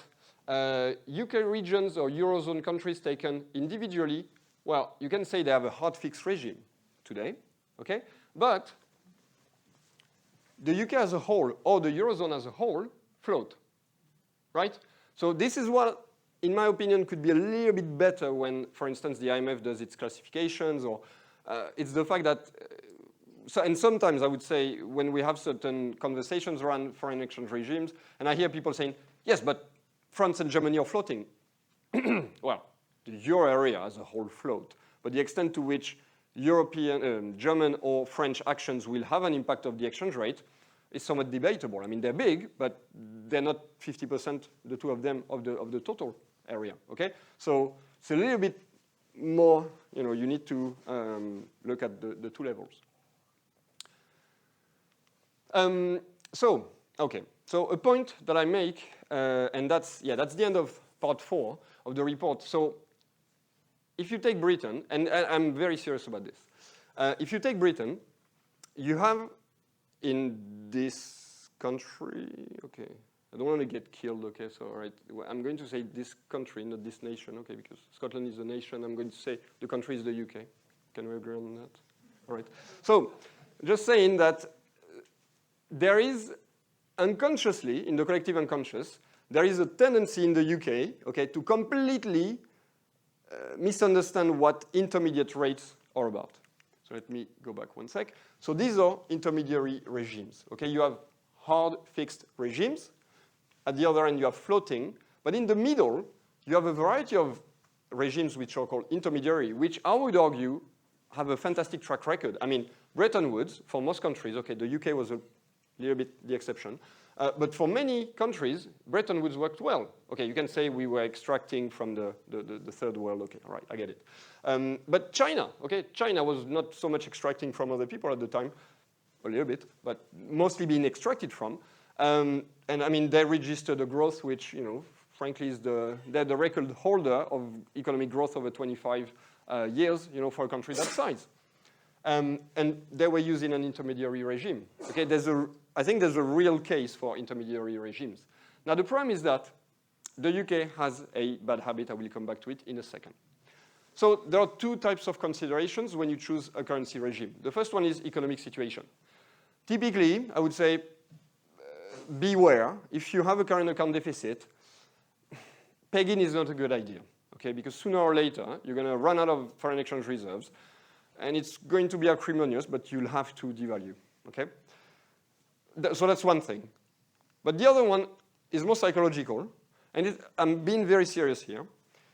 UK regions or Eurozone countries taken individually, well, you can say they have a hard fixed regime today, okay? But the UK as a whole or the Eurozone as a whole float, right? So this is what, in my opinion, could be a little bit better when, for instance, the IMF does its classifications, or it's the fact that, and sometimes I would say when we have certain conversations around foreign exchange regimes, and I hear people saying, yes, but France and Germany are floating. Well, the euro area as a whole float, but the extent to which European, German or French actions will have an impact of the exchange rate is somewhat debatable. I mean, they're big, but they're not 50%, the two of them, of the total. area, okay? So it's a little bit more, you need to look at the two levels. So a point that I make, and that's the end of part 4 of the report. So if you take Britain, and I'm very serious about this, if you take Britain, you have in this country, okay, I don't want to get killed, okay, so all right, I'm going to say this country, not this nation, okay, because Scotland is a nation, I'm going to say the country is the UK. Can we agree on that? All right. So just saying that there is unconsciously, in the collective unconscious, there is a tendency in the UK, okay, to completely misunderstand what intermediate rates are about. So let me go back one sec. So these are intermediary regimes, okay? You have hard fixed regimes. At the other end, you have floating. But in the middle, you have a variety of regimes which are called intermediary, which I would argue have a fantastic track record. I mean, Bretton Woods, for most countries, okay, the UK was a little bit the exception. But for many countries, Bretton Woods worked well. Okay, you can say we were extracting from the third world. Okay, all right, I get it. But China, okay, China was not so much extracting from other people at the time, a little bit, but mostly being extracted from. And I mean, they registered a growth which, frankly, is they're the record holder of economic growth over 25 years, for a country that size. And they were using an intermediary regime. Okay, I think there's a real case for intermediary regimes. Now, the problem is that the UK has a bad habit. I will come back to it in a second. So there are two types of considerations when you choose a currency regime. The first one is economic situation. Typically, I would say, beware. If you have a current account deficit, pegging is not a good idea, okay? Because sooner or later, you're going to run out of foreign exchange reserves, and it's going to be acrimonious, but you'll have to devalue, okay? So that's one thing. But the other one is more psychological, and I'm being very serious here,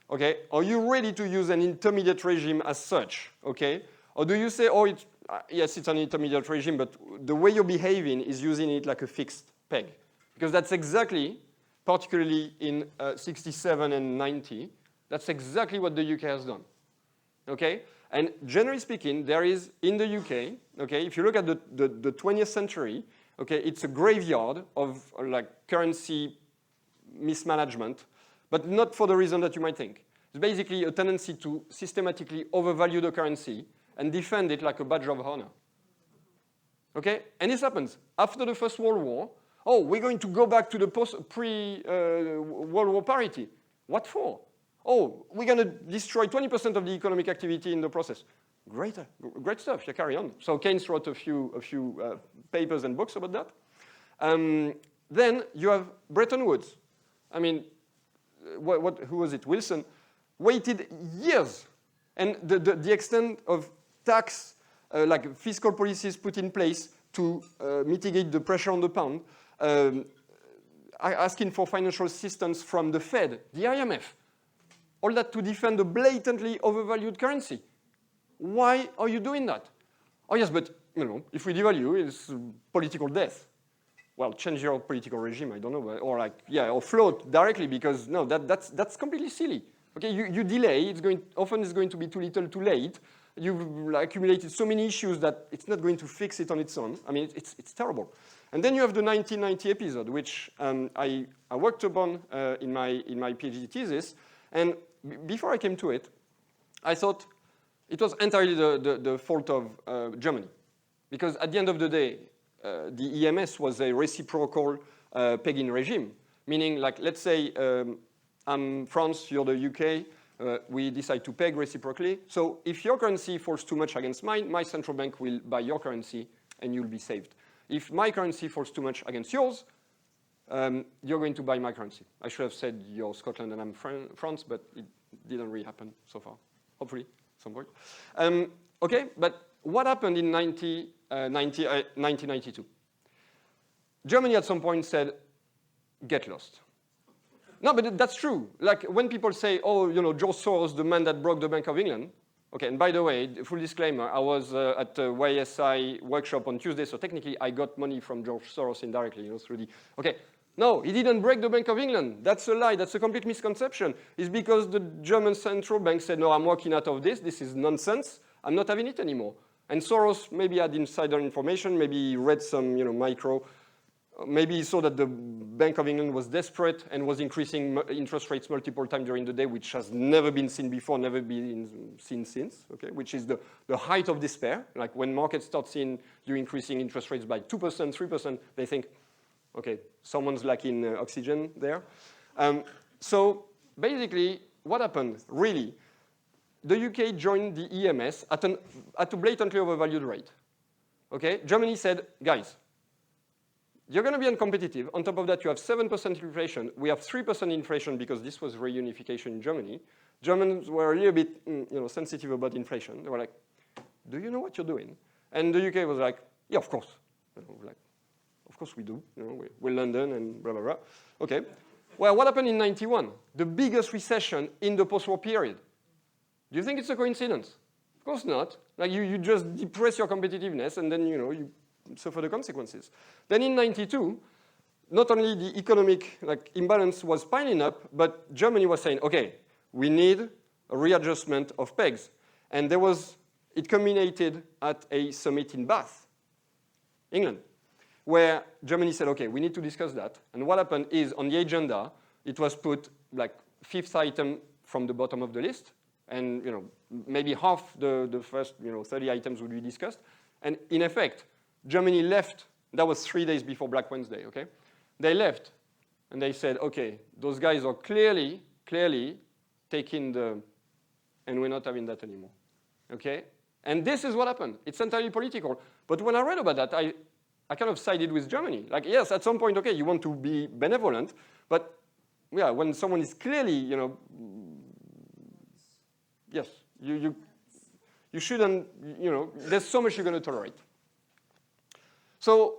okay? Are you ready to use an intermediate regime as such, okay? Or do you say, oh, yes, it's an intermediate regime, but the way you're behaving is using it like a fixed peg? Because that's exactly, particularly in 67 and 90, that's exactly what the UK has done, okay? And generally speaking, there is, in the UK, okay, if you look at the 20th century, okay, it's a graveyard of like currency mismanagement, but not for the reason that you might think. It's basically a tendency to systematically overvalue the currency and defend it like a badge of honor. Okay, and this happens after the First World War. Oh, we're going to go back to the pre-World War parity. What for? Oh, we're going to destroy 20% of the economic activity in the process. Great stuff. You carry on. So Keynes wrote a few papers and books about that. Then you have Bretton Woods. I mean, who was it? Wilson waited years, and the extent of tax, like fiscal policies put in place to mitigate the pressure on the pound, asking for financial assistance from the Fed, the IMF, all that to defend a blatantly overvalued currency. Why are you doing that? Oh yes, but if we devalue, it's political death. Well, change your political regime, I don't know, or float directly, because no, that's completely silly. Okay, you delay, often it's going to be too little, too late. You've accumulated so many issues that it's not going to fix it on its own. I mean, it's terrible. And then you have the 1990 episode, which I worked upon in my PhD thesis. And before I came to it, I thought it was entirely the fault of Germany. Because at the end of the day, the EMS was a reciprocal pegging regime. Meaning, like, let's say I'm France, you're the UK, we decide to peg reciprocally. So if your currency falls too much against mine, my central bank will buy your currency and you'll be saved. If my currency falls too much against yours, you're going to buy my currency. I should have said you're Scotland and I'm France, but it didn't really happen so far. Hopefully, at some point. Okay, but what happened in 1992? Germany at some point said, get lost. No, but that's true. Like when people say, oh, George Soros, the man that broke the Bank of England. Okay, and by the way, full disclaimer, I was at a YSI workshop on Tuesday, so technically I got money from George Soros indirectly, through the. Okay, No, he didn't break the Bank of England. That's a lie. That's a complete misconception. It's because the German central bank said, no, I'm walking out of this. This is nonsense. I'm not having it anymore. And Soros maybe had insider information. Maybe he read some micro. Maybe he saw that the Bank of England was desperate and was increasing interest rates multiple times during the day, which has never been seen before, never been seen since, okay? Which is the height of despair. Like when markets start seeing you increasing interest rates by 2%, 3%, they think, okay, someone's lacking oxygen there. So basically, what happened, really? The UK joined the EMS at a blatantly overvalued rate. Okay? Germany said, guys, you're going to be uncompetitive. On top of that, you have 7% inflation. We have 3% inflation because this was reunification in Germany. Germans were a little bit sensitive about inflation. They were like, do you know what you're doing? And the UK was like, yeah, of course. Of course we do. We're London and blah, blah, blah. Okay. Well, what happened in 91? The biggest recession in the post-war period. Do you think it's a coincidence? Of course not. Like you just depress your competitiveness and then you suffer the consequences. Then in 92, not only the economic imbalance was piling up, but Germany was saying, okay, we need a readjustment of pegs. And it culminated at a summit in Bath, England, where Germany said, okay, we need to discuss that. And what happened is on the agenda, it was put like 5th item from the bottom of the list. And maybe half the first 30 items would be discussed. And in effect, Germany left. That was 3 days before Black Wednesday, okay? They left, and they said, okay, those guys are clearly taking and we're not having that anymore, okay? And this is what happened. It's entirely political. But when I read about that, I kind of sided with Germany. Like, yes, at some point, okay, you want to be benevolent, but yeah, when someone is clearly, yes, you shouldn't, there's so much you're going to tolerate. So,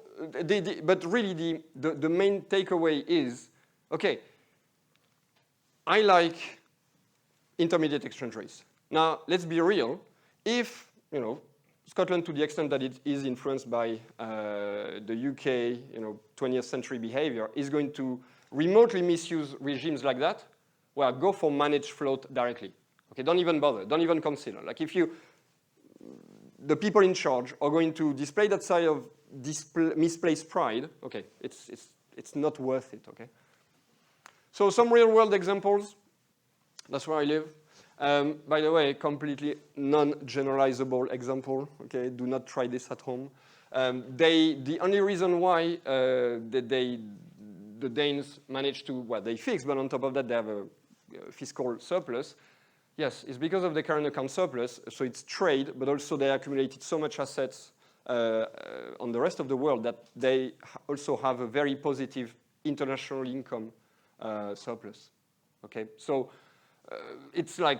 but really the main takeaway is, okay, I like intermediate exchange rates. Now, let's be real. If, Scotland, to the extent that it is influenced by the UK, 20th century behavior, is going to remotely misuse regimes like that, well, go for managed float directly. Okay, don't even bother. Don't even consider. Like if the people in charge are going to display that side of misplaced pride, okay, it's not worth it, okay? So some real-world examples. That's where I live. By the way, completely non-generalizable example, okay? Do not try this at home. The only reason why the Danes managed to, well, they fixed, but on top of that, they have a fiscal surplus. Yes, it's because of the current account surplus, so it's trade, but also they accumulated so much assets on the rest of the world that they also have a very positive international income surplus. Okay, so it's like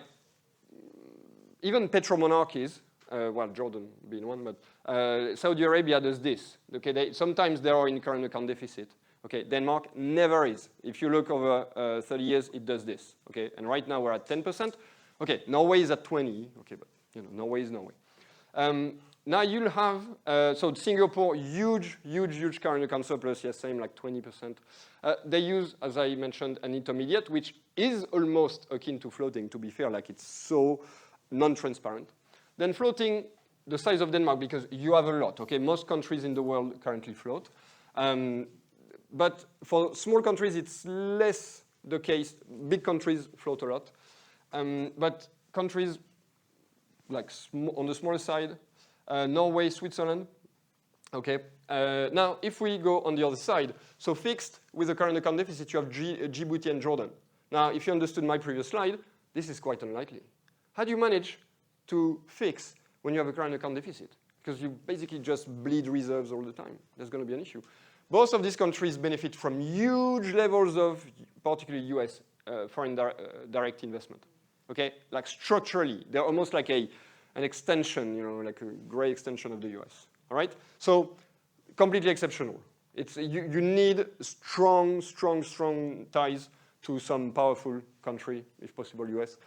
even petromonarchies, well, Jordan being one, but Saudi Arabia does this. Okay, sometimes they are in current account deficit. Okay, Denmark never is. If you look over 30 years, it does this. Okay, and right now we're at 10%. Okay, Norway is at 20. Okay, but Norway is Norway. Now you'll have, so Singapore, huge current account surplus, yes, same, like 20%. They use, as I mentioned, an intermediate, which is almost akin to floating, to be fair, like it's so non-transparent. Then floating, the size of Denmark, because you have a lot, okay? Most countries in the world currently float. But for small countries, it's less the case. Big countries float a lot. But countries like on the smaller side, Norway, Switzerland. Okay. Now, if we go on the other side, so fixed with a current account deficit, you have Djibouti and Jordan. Now, if you understood my previous slide, this is quite unlikely. How do you manage to fix when you have a current account deficit? Because you basically just bleed reserves all the time. There's going to be an issue. Both of these countries benefit from huge levels of, particularly US, foreign direct investment. Okay, like structurally, they're almost like an extension, like a gray extension of the US. All right, so completely exceptional. It's you need strong ties to some powerful country, if possible, US,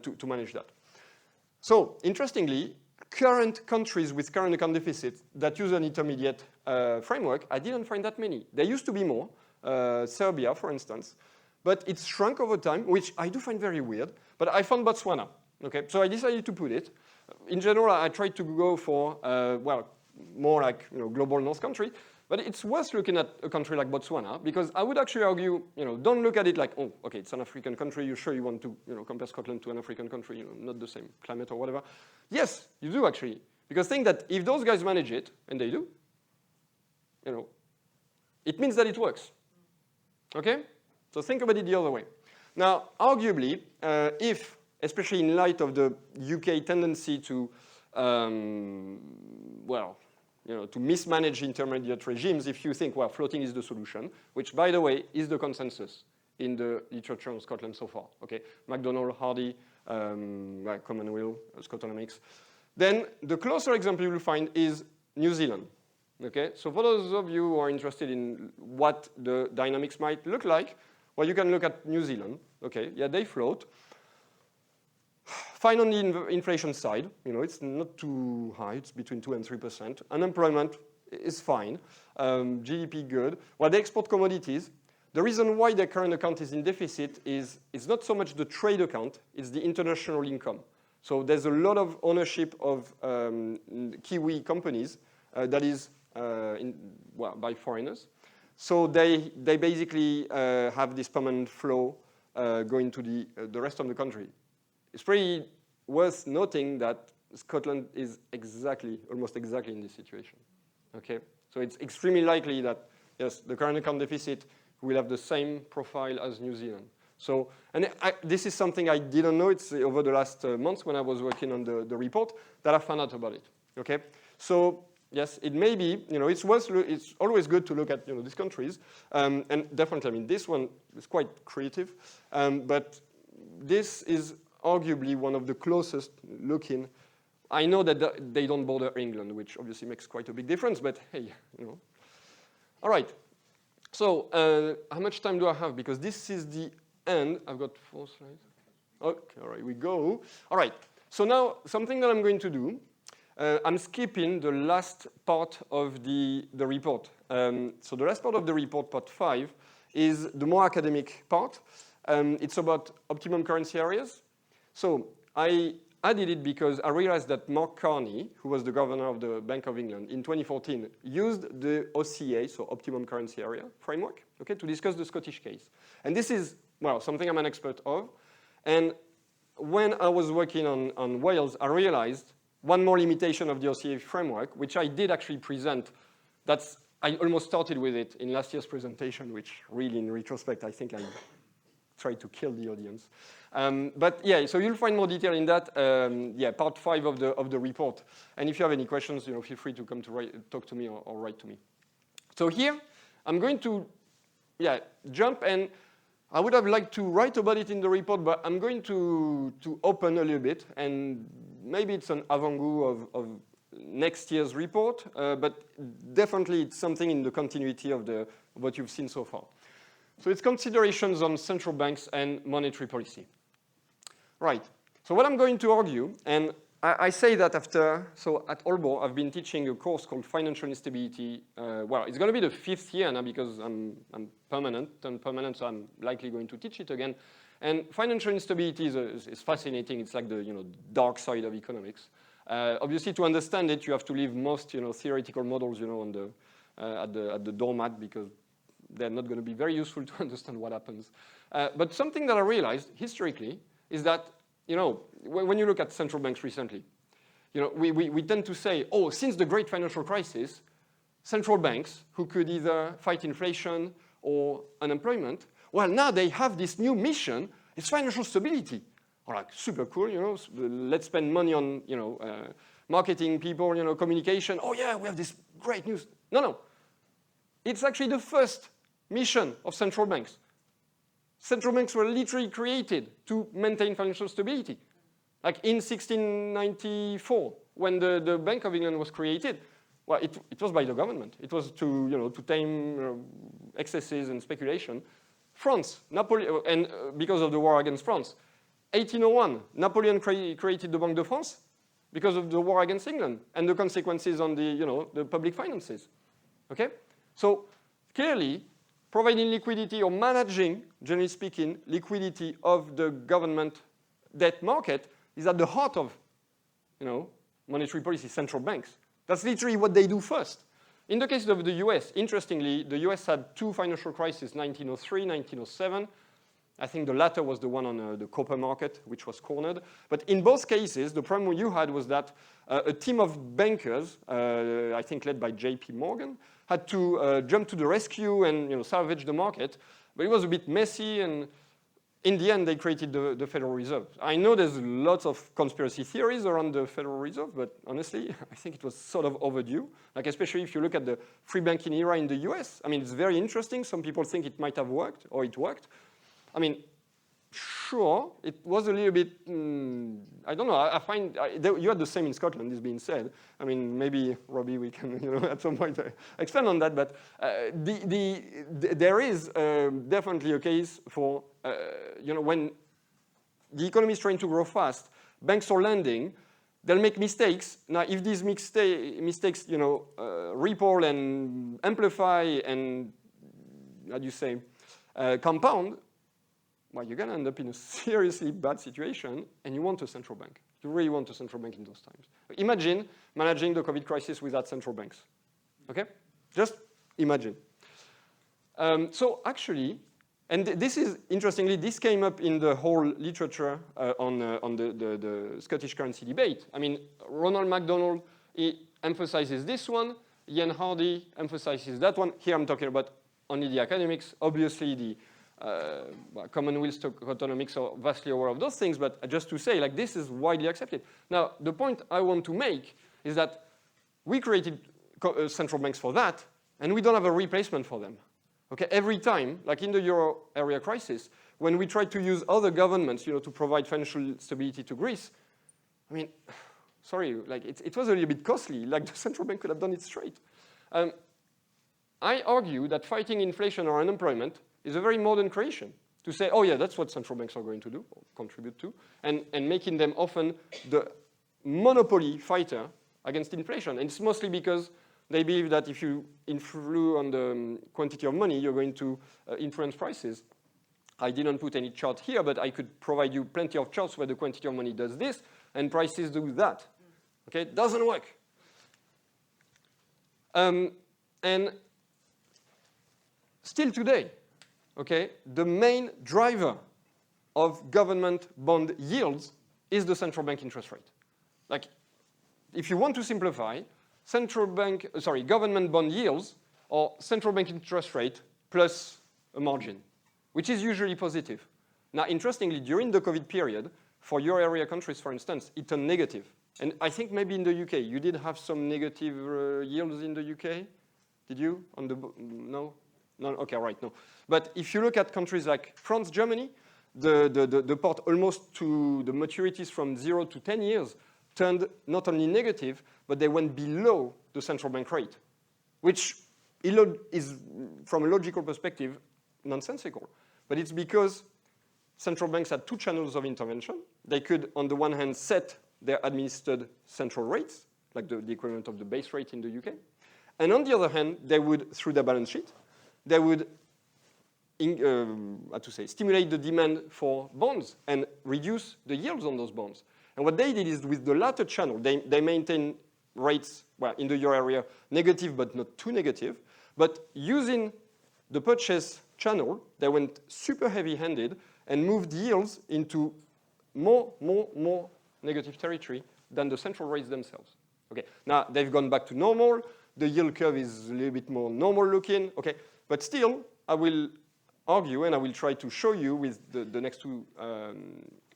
to manage that. So interestingly, current countries with current account deficit that use an intermediate framework, I didn't find that many. There used to be more. Serbia, for instance. But it's shrunk over time, which I do find very weird. But I found Botswana. Okay, so I decided to put it. In general, I tried to go for, well, more like global North country. But it's worth looking at a country like Botswana, because I would actually argue, don't look at it like, oh, okay, it's an African country. You're sure you want to compare Scotland to an African country, not the same climate or whatever. Yes, you do actually. Because think that if those guys manage it, and they do, it means that it works. Okay? So think about it the other way. Now, arguably, if, especially in light of the UK tendency to, well, to mismanage intermediate regimes, if you think, well, floating is the solution, which, by the way, is the consensus in the literature on Scotland so far. Okay, MacDonald, Hardy, Commonweal, Scotonomics. Then the closer example you will find is New Zealand. Okay, so for those of you who are interested in what the dynamics might look like, well, you can look at New Zealand. Okay, yeah, they float. Fine on the inflation side, it's not too high. It's between 2 and 3%. Unemployment is fine. GDP good. Well, they export commodities. The reason why their current account is in deficit is it's not so much the trade account, it's the international income. So there's a lot of ownership of Kiwi companies that is by foreigners. So they basically have this permanent flow going to the rest of the country. It's pretty worth noting that Scotland is almost exactly in this situation. Okay, so it's extremely likely that yes, the current account deficit will have the same profile as New Zealand. So, and this is something I didn't know. It's over the last months when I was working on the report that I found out about it. Okay, so yes, it may be. It's always good to look at these countries, and definitely, I mean, this one is quite creative, but this is arguably one of the closest looking. I know that they don't border England, which obviously makes quite a big difference, but hey, All right, so how much time do I have? Because this is the end. I've got 4 slides. Okay, all right, we go. All right, so now something that I'm going to do, I'm skipping the last part of the report. So the last part of the report, part 5, is the more academic part. It's about optimum currency areas. So I added it because I realized that Mark Carney, who was the governor of the Bank of England in 2014, used the OCA, so optimum currency area framework, okay, to discuss the Scottish case. And this is, well, something I'm an expert of. And when I was working on Wales, I realized one more limitation of the OCA framework, which I did actually present. I almost started with it in last year's presentation, which really, in retrospect, I think I tried to kill the audience. But yeah, so you'll find more detail in that. Part 5 of the report. And if you have any questions, feel free to come to talk to me or write to me. So here, I'm going to jump, and I would have liked to write about it in the report, but I'm going to open a little bit, and maybe it's an avant-goût of next year's report, but definitely it's something in the continuity of what you've seen so far. So it's considerations on central banks and monetary policy. Right, so what I'm going to argue, and I say that so at Aalborg, I've been teaching a course called Financial Instability. Well, it's going to be the 5th year now because I'm permanent, so I'm likely going to teach it again. And financial instability is fascinating. It's like the dark side of economics. Obviously, to understand it, you have to leave most theoretical models on at the doormat because they're not going to be very useful to understand what happens. But something that I realized historically is that when you look at central banks recently, we tend to say, oh, since the great financial crisis, central banks who could either fight inflation or unemployment, well, now they have this new mission. It's financial stability. Or like super cool, let's spend money on marketing people, communication. Oh yeah, we have this great news. No. It's actually the first mission of central banks. Central banks were literally created to maintain financial stability. Like in 1694, when the Bank of England was created, well, it was by the government. It was to tame excesses and speculation. France, Napoleon, and because of the war against France, 1801, Napoleon created the Banque de France because of the war against England and the consequences on the public finances. Okay, so clearly, providing liquidity or managing, generally speaking, liquidity of the government debt market is at the heart of, monetary policy, central banks. That's literally what they do first. In the case of the US, interestingly, the US had two financial crises, 1903, 1907. I think the latter was the one on the copper market, which was cornered. But in both cases, the problem you had was that a team of bankers, I think led by JP Morgan, had to jump to the rescue and salvage the market. But it was a bit messy, and in the end, they created the Federal Reserve. I know there's lots of conspiracy theories around the Federal Reserve, but honestly, I think it was sort of overdue. Like, especially if you look at the free banking era in the US. I mean, it's very interesting. Some people think it might have worked, or it worked. I mean, sure, it was a little bit, I don't know, I find, you had the same in Scotland, this being said. I mean, maybe, Robbie, we can, at some point expand on that, but there is definitely a case for, when the economy is trying to grow fast, banks are lending, they'll make mistakes. Now, if these mistakes, ripple and amplify and, how do you say, compound, well, you're going to end up in a seriously bad situation, and you want a central bank. You really want a central bank in those times. Imagine managing the COVID crisis without central banks. Okay? Just imagine. So actually, and this is, interestingly, this came up in the whole literature on the Scottish currency debate. I mean, Ronald McDonald, he emphasizes this one. Ian Hardy emphasizes that one. Here I'm talking about only the academics. Obviously, the Commonwealth economics are vastly aware of those things, but just to say, like, this is widely accepted. Now, the point I want to make is that we created central banks for that, and we don't have a replacement for them. Okay, every time, like in the euro area crisis, when we tried to use other governments, to provide financial stability to Greece, I mean, sorry, like it was a little bit costly. Like the central bank could have done it straight. I argue that fighting inflation or unemployment is a very modern creation. To say, oh yeah, that's what central banks are going to do, or contribute to, and making them often the monopoly fighter against inflation. And it's mostly because they believe that if you influence on the quantity of money, you're going to influence prices. I didn't put any chart here, but I could provide you plenty of charts where the quantity of money does this, and prices do that. Okay, it doesn't work. And still today, okay, the main driver of government bond yields is the central bank interest rate. Like, if you want to simplify, government bond yields or central bank interest rate plus a margin, which is usually positive. Now, interestingly, during the COVID period, for euro area countries, for instance, it turned negative. And I think maybe in the UK, you did have some negative yields in the UK? Did you? No? No, okay, right, no. But if you look at countries like France, Germany, the part almost to the maturities from 0 to 10 years turned not only negative, but they went below the central bank rate, which is, from a logical perspective, nonsensical. But it's because central banks had two channels of intervention. They could, on the one hand, set their administered central rates, like the equivalent of the base rate in the UK. And on the other hand, they would, through their balance sheet, they would stimulate the demand for bonds and reduce the yields on those bonds. And what they did is with the latter channel, they maintain rates, well, in the euro area, negative but not too negative. But using the purchase channel, they went super heavy-handed and moved yields into more negative territory than the central rates themselves. Okay, now they've gone back to normal. The yield curve is a little bit more normal looking. Okay, but still, I will argue and I will try to show you with the next two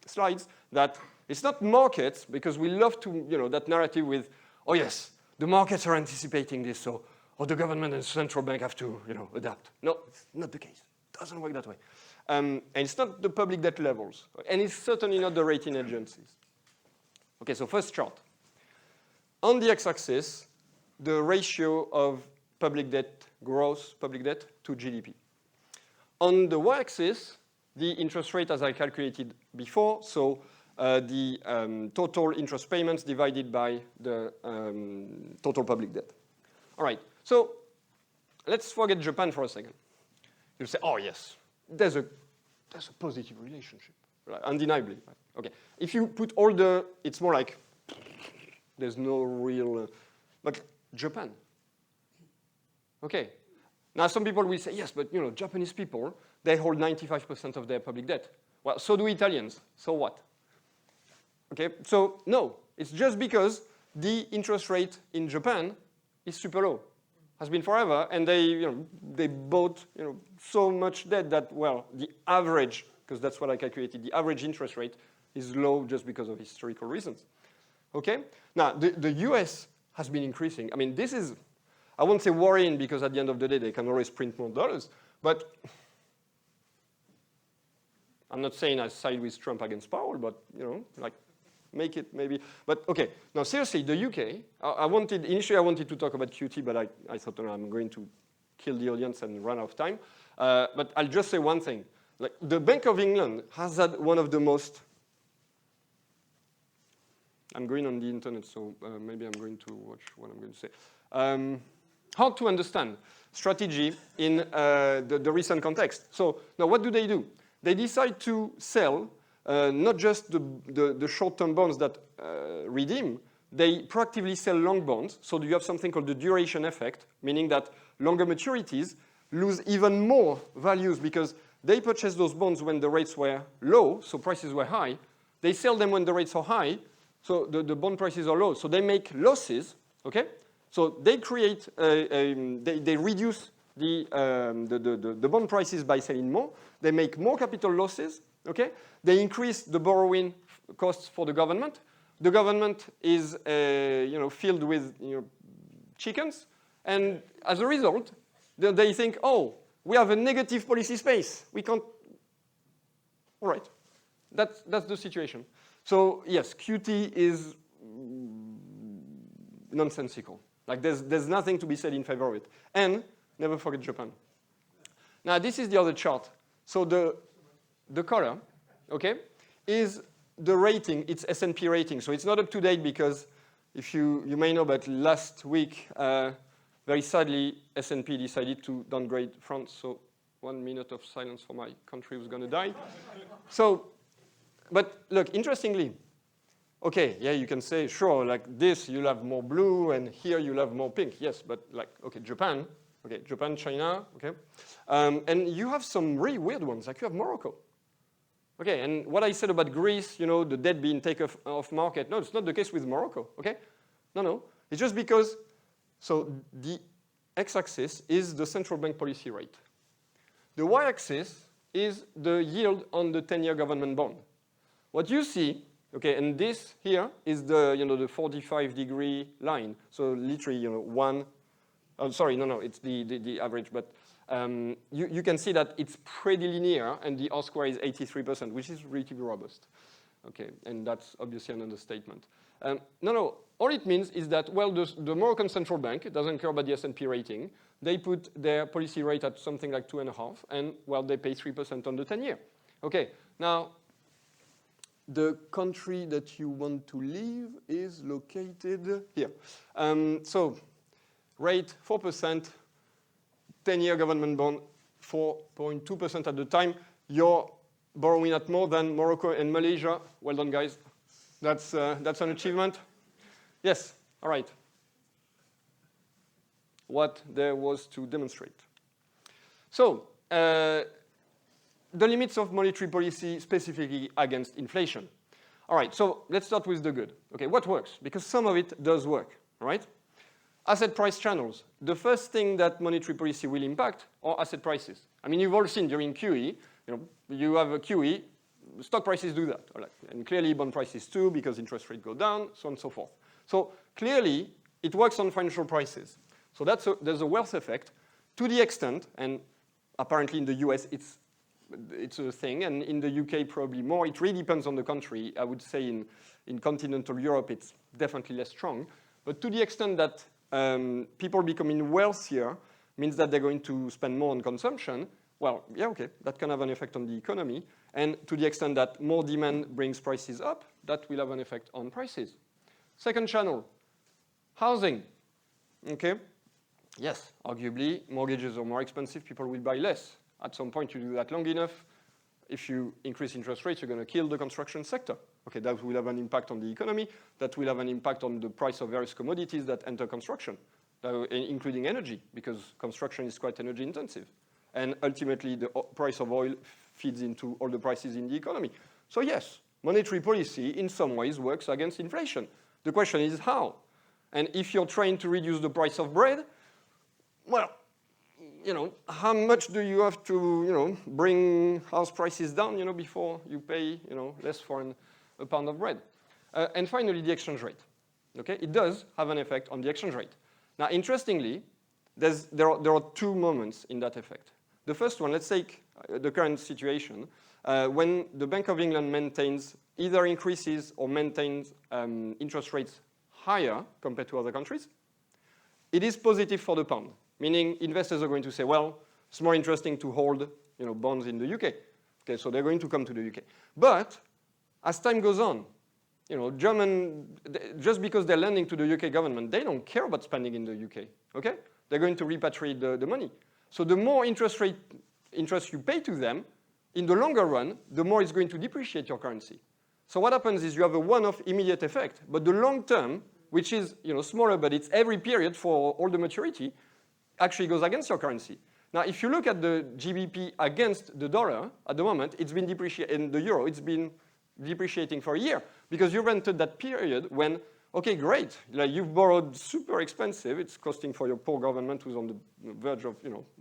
slides that it's not markets, because we love to, that narrative with, oh yes, the markets are anticipating this, so or the government and central bank have to, adapt. No, it's not the case. It doesn't work that way. And it's not the public debt levels, and it's certainly not the rating agencies. Okay, so first chart. On the x-axis, the ratio of public debt, gross public debt to GDP. On the y-axis, the interest rate as I calculated before, so the total interest payments divided by the total public debt. All right, so let's forget Japan for a second. you say, oh yes, there's a positive relationship, right? Undeniably. Right? Okay. If you put all the, it's more like there's no real, but Japan. Okay. Now some people will say, yes, but Japanese people, they hold 95% of their public debt. Well, so do Italians. So what? Okay. So no, it's just because the interest rate in Japan is super low. Has been forever, and they bought so much debt that, well, the average, because that's what I calculated, the average interest rate is low just because of historical reasons. Okay? Now, the US has been increasing. I mean, this is, I won't say worrying because at the end of the day they can always print more dollars, but I'm not saying I side with Trump against Powell, but like make it maybe. But okay, now seriously, the UK, initially I wanted to talk about QT, but I thought I'm going to kill the audience and run out of time. But I'll just say one thing. Like the Bank of England has had one of the most, I'm going on the internet, so maybe I'm going to watch what I'm going to say. Hard to understand strategy in the recent context. So now what do? They decide to sell not just the short-term bonds that redeem, they proactively sell long bonds. So you have something called the duration effect, meaning that longer maturities lose even more values because they purchase those bonds when the rates were low, so prices were high. They sell them when the rates are high, so the bond prices are low. So they make losses, okay? So they create, they reduce the bond prices by selling more. They make more capital losses, okay? They increase the borrowing costs for the government. The government is, filled with chickens, and as a result, they think, oh, we have a negative policy space. We can't. All right, that's the situation. So yes, QT is nonsensical. Like there's nothing to be said in favor of it. And never forget Japan. Now this is the other chart. So the color, okay, is the rating. It's S&P rating. So it's not up to date because if you may know, but last week, very sadly, S&P decided to downgrade France. So 1 minute of silence for my country who's going to die. So, but look, interestingly, okay, yeah, you can say, sure, like this, you'll have more blue, and here you'll have more pink. Yes, but like, okay, Japan, China, okay. And you have some really weird ones, like you have Morocco. Okay, and what I said about Greece, the debt being taken off market, no, it's not the case with Morocco, okay? No, it's just because, so the x-axis is the central bank policy rate. The y-axis is the yield on the 10-year government bond. What you see, okay, and this here is the, the 45-degree line. So literally, it's the average, but you can see that it's pretty linear, and the R square is 83%, which is relatively robust. Okay, and that's obviously an understatement. All it means is that, well, the Moroccan central bank doesn't care about the S&P rating. They put their policy rate at something like 2.5, and, well, they pay 3% on the 10-year. Okay, now, the country that you want to leave is located here. So, rate 4%, 10-year government bond 4.2% at the time. You're borrowing at more than Morocco and Malaysia. Well done, guys. That's an achievement. Yes, all right. What there was to demonstrate. So, the limits of monetary policy specifically against inflation. All right, so let's start with the good. Okay, what works? Because some of it does work, all right? Asset price channels. The first thing that monetary policy will impact are asset prices. I mean, you've all seen during QE, you have a QE, stock prices do that. Right? And clearly bond prices too, because interest rates go down, so on and so forth. So clearly, it works on financial prices. So there's a wealth effect to the extent, and apparently in the US it's a thing, and in the UK probably more. It really depends on the country. I would say in continental Europe it's definitely less strong. But to the extent that people becoming wealthier means that they're going to spend more on consumption, well, yeah, okay, that can have an effect on the economy. And to the extent that more demand brings prices up, that will have an effect on prices. Second channel, housing, okay? Yes, arguably, mortgages are more expensive, people will buy less. At some point, you do that long enough. If you increase interest rates, you're going to kill the construction sector. Okay, that will have an impact on the economy. That will have an impact on the price of various commodities that enter construction, including energy, because construction is quite energy intensive. And ultimately, the price of oil feeds into all the prices in the economy. So yes, monetary policy in some ways works against inflation. The question is how? And if you're trying to reduce the price of bread, well, how much do you have to, bring house prices down, before you pay, less for a pound of bread? And finally, the exchange rate. Okay, it does have an effect on the exchange rate. Now, interestingly, there are two moments in that effect. The first one, let's take the current situation. When the Bank of England either increases or maintains interest rates higher compared to other countries, it is positive for the pound, meaning investors are going to say, well, it's more interesting to hold bonds in the UK. Okay, so they're going to come to the UK. But as time goes on, just because they're lending to the UK government, they don't care about spending in the UK. Okay? They're going to repatriate the money. So the more interest you pay to them, in the longer run, the more it's going to depreciate your currency. So what happens is you have a one-off immediate effect, but the long term, which is smaller, but it's every period for all the maturity, actually goes against your currency. Now, if you look at the GBP against the dollar, at the moment, it's been depreciating, and the euro, it's been depreciating for a year, because you've entered that period when, okay, great, you've borrowed super expensive, it's costing for your poor government who's on the verge of,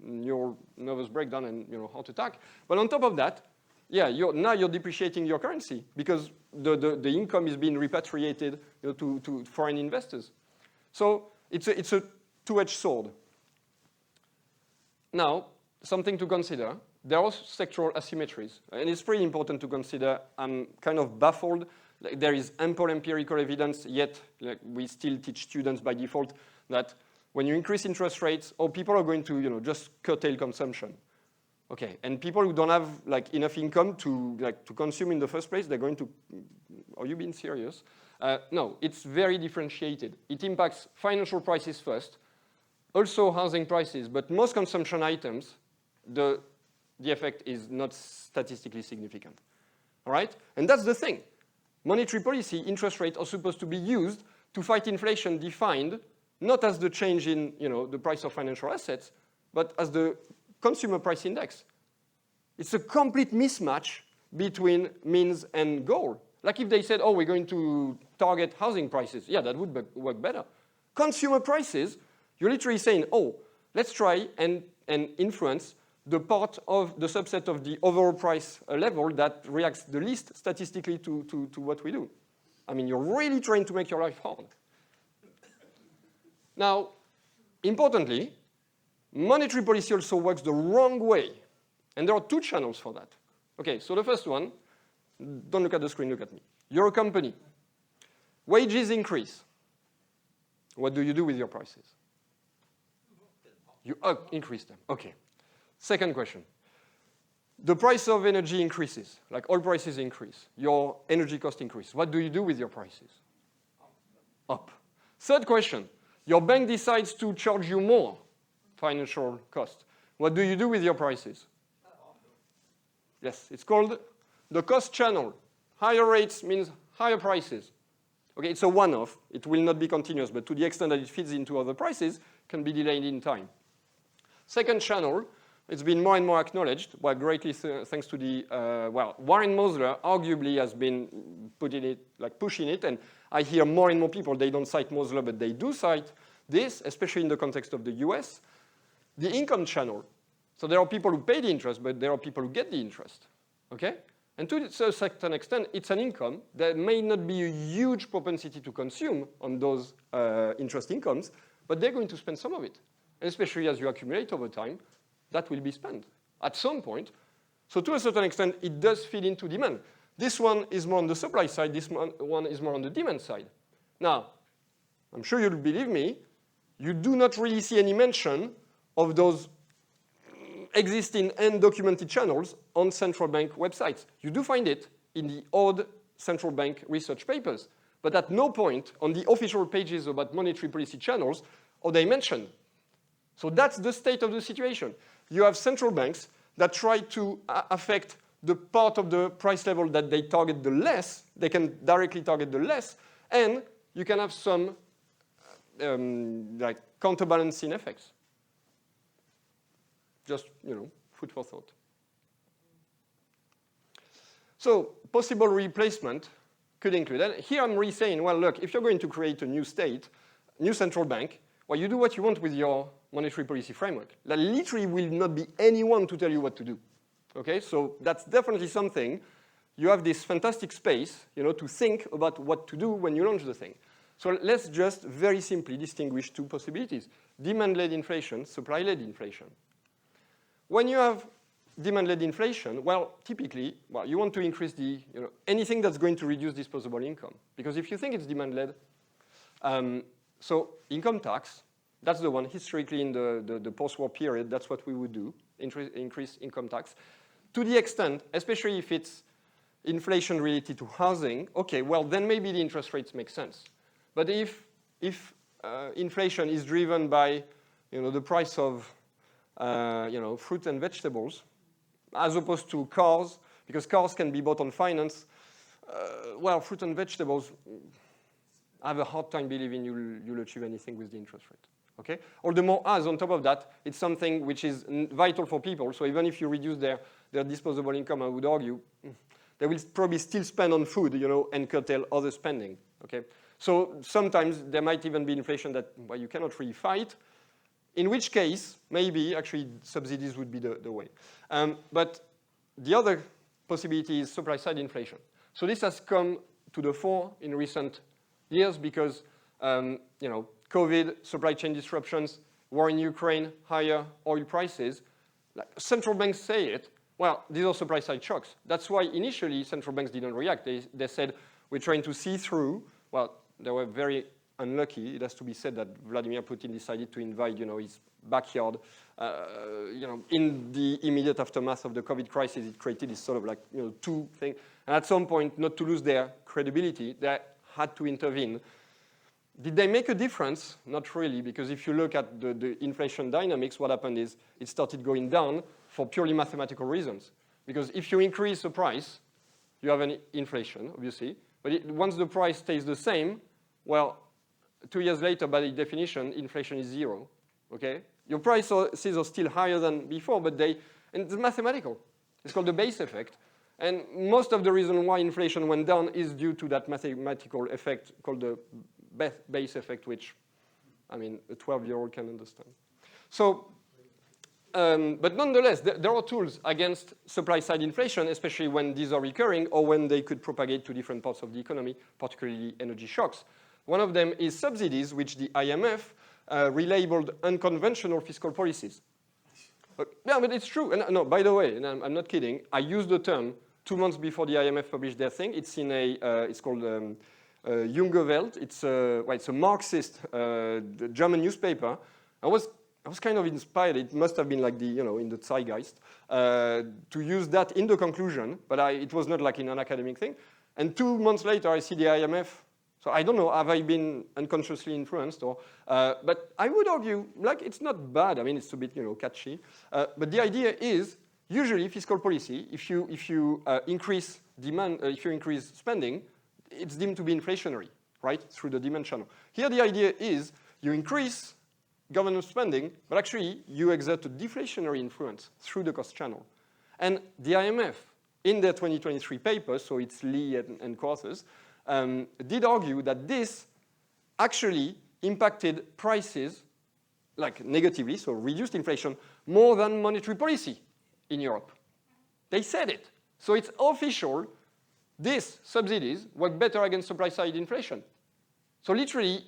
your nervous breakdown and, heart attack. But on top of that, yeah, now you're depreciating your currency because the income is being repatriated to foreign investors. So it's a two-edged sword. Now, something to consider. There are sectoral asymmetries, and it's pretty important to consider. I'm kind of baffled. There is ample empirical evidence, yet we still teach students by default that when you increase interest rates, people are going to just curtail consumption. Okay, and people who don't have enough income to consume in the first place, they're going to. Are you being serious? No, it's very differentiated. It impacts financial prices first, also housing prices, but most consumption items, the effect is not statistically significant. All right, and that's the thing. Monetary policy, interest rates are supposed to be used to fight inflation, defined not as the change in the price of financial assets, but as the consumer price index. It's a complete mismatch between means and goal. Like if they said, oh, we're going to target housing prices, yeah, that would work better. Consumer prices, you're literally saying, oh, let's try and influence the part of the subset of the overall price level that reacts the least statistically to what we do. I mean, you're really trying to make your life hard. Now, importantly, monetary policy also works the wrong way. And there are two channels for that. Okay, so the first one, don't look at the screen, look at me. You're a company. Wages increase. What do you do with your prices? You increase them. Okay. Second question. The price of energy increases, like oil prices increase. Your energy cost increase. What do you do with your prices? Up. Third question. Your bank decides to charge you more financial cost. What do you do with your prices? Yes, it's called the cost channel. Higher rates means higher prices. Okay, it's a one-off. It will not be continuous, but to the extent that it feeds into other prices, can be delayed in time. Second channel, it's been more and more acknowledged, well, greatly thanks to the, Warren Mosler arguably has been pushing it, and I hear more and more people, they don't cite Mosler, but they do cite this, especially in the context of the US, the income channel. So there are people who pay the interest, but there are people who get the interest, okay? And to a certain extent, it's an income. There may not be a huge propensity to consume on those interest incomes, but they're going to spend some of it. And especially as you accumulate over time, that will be spent at some point. So to a certain extent, it does feed into demand. This one is more on the supply side. This one is more on the demand side. Now, I'm sure you'll believe me, you do not really see any mention of those existing and documented channels on central bank websites. You do find it in the old central bank research papers, but at no point on the official pages about monetary policy channels are they mentioned. So that's the state of the situation. You have central banks that try to affect the part of the price level that they target the less. They can directly target the less, and you can have some like counterbalancing effects. Just, food for thought. So possible replacement could include, and here I'm really saying, well, look, if you're going to create a new state, new central bank, well, you do what you want with your monetary policy framework. There literally will not be anyone to tell you what to do. Okay, so that's definitely something. You have this fantastic space, to think about what to do when you launch the thing. So let's just very simply distinguish two possibilities: demand-led inflation, supply-led inflation. When you have demand-led inflation, well, typically, you want to increase the, anything that's going to reduce disposable income. Because if you think it's demand-led, so income tax, that's the one historically in the post-war period, that's what we would do, increase income tax. To the extent, especially if it's inflation related to housing, okay, well, then maybe the interest rates make sense. But if inflation is driven by, the price of, fruit and vegetables, as opposed to cars, because cars can be bought on finance, well, fruit and vegetables, I have a hard time believing you'll achieve anything with the interest rate. Okay? All the more as, on top of that, it's something which is vital for people. So even if you reduce their disposable income, I would argue, they will probably still spend on food, and curtail other spending. Okay? So sometimes there might even be inflation that you cannot really fight, in which case, maybe actually subsidies would be the way. But the other possibility is supply-side inflation. So this has come to the fore in recent years because, COVID, supply chain disruptions, war in Ukraine, higher oil prices. Like central banks say it, well, these are supply-side shocks. That's why initially central banks didn't react. They said, we're trying to see through. Well, they were very unlucky. It has to be said that Vladimir Putin decided to invade, his backyard. In the immediate aftermath of the COVID crisis, it created this sort of like, two things. And at some point, not to lose their credibility, they had to intervene. Did they make a difference? Not really, because if you look at the inflation dynamics, what happened is it started going down for purely mathematical reasons. Because if you increase the price, you have an inflation, obviously. But once the price stays the same, well, 2 years later, by definition, inflation is zero. Okay? Your prices are still higher than before, but and it's mathematical. It's called the base effect. And most of the reason why inflation went down is due to that mathematical effect called the base effect, which, a 12-year-old can understand. So, but nonetheless, there are tools against supply-side inflation, especially when these are recurring or when they could propagate to different parts of the economy, particularly energy shocks. One of them is subsidies, which the IMF relabeled unconventional fiscal policies. Yeah, but it's true. And no, by the way, and I'm not kidding, I used the term 2 months before the IMF published their thing. It's in it's called Junge Welt. It's a Marxist German newspaper. I was kind of inspired. It must have been like in the zeitgeist to use that in the conclusion, but it was not like in an academic thing. And 2 months later, I see the IMF. So I don't know, have I been unconsciously influenced or, but I would argue, like, it's not bad. It's a bit, catchy. But the idea is, usually fiscal policy, if you increase demand, if you increase spending, it's deemed to be inflationary, right, through the demand channel. Here the idea is you increase government spending, but actually you exert a deflationary influence through the cost channel. And the IMF, in their 2023 paper, so it's Lee and Quarters, did argue that this actually impacted prices like negatively, so reduced inflation, more than monetary policy in Europe. They said it. So it's official. These subsidies work better against supply-side inflation. So literally,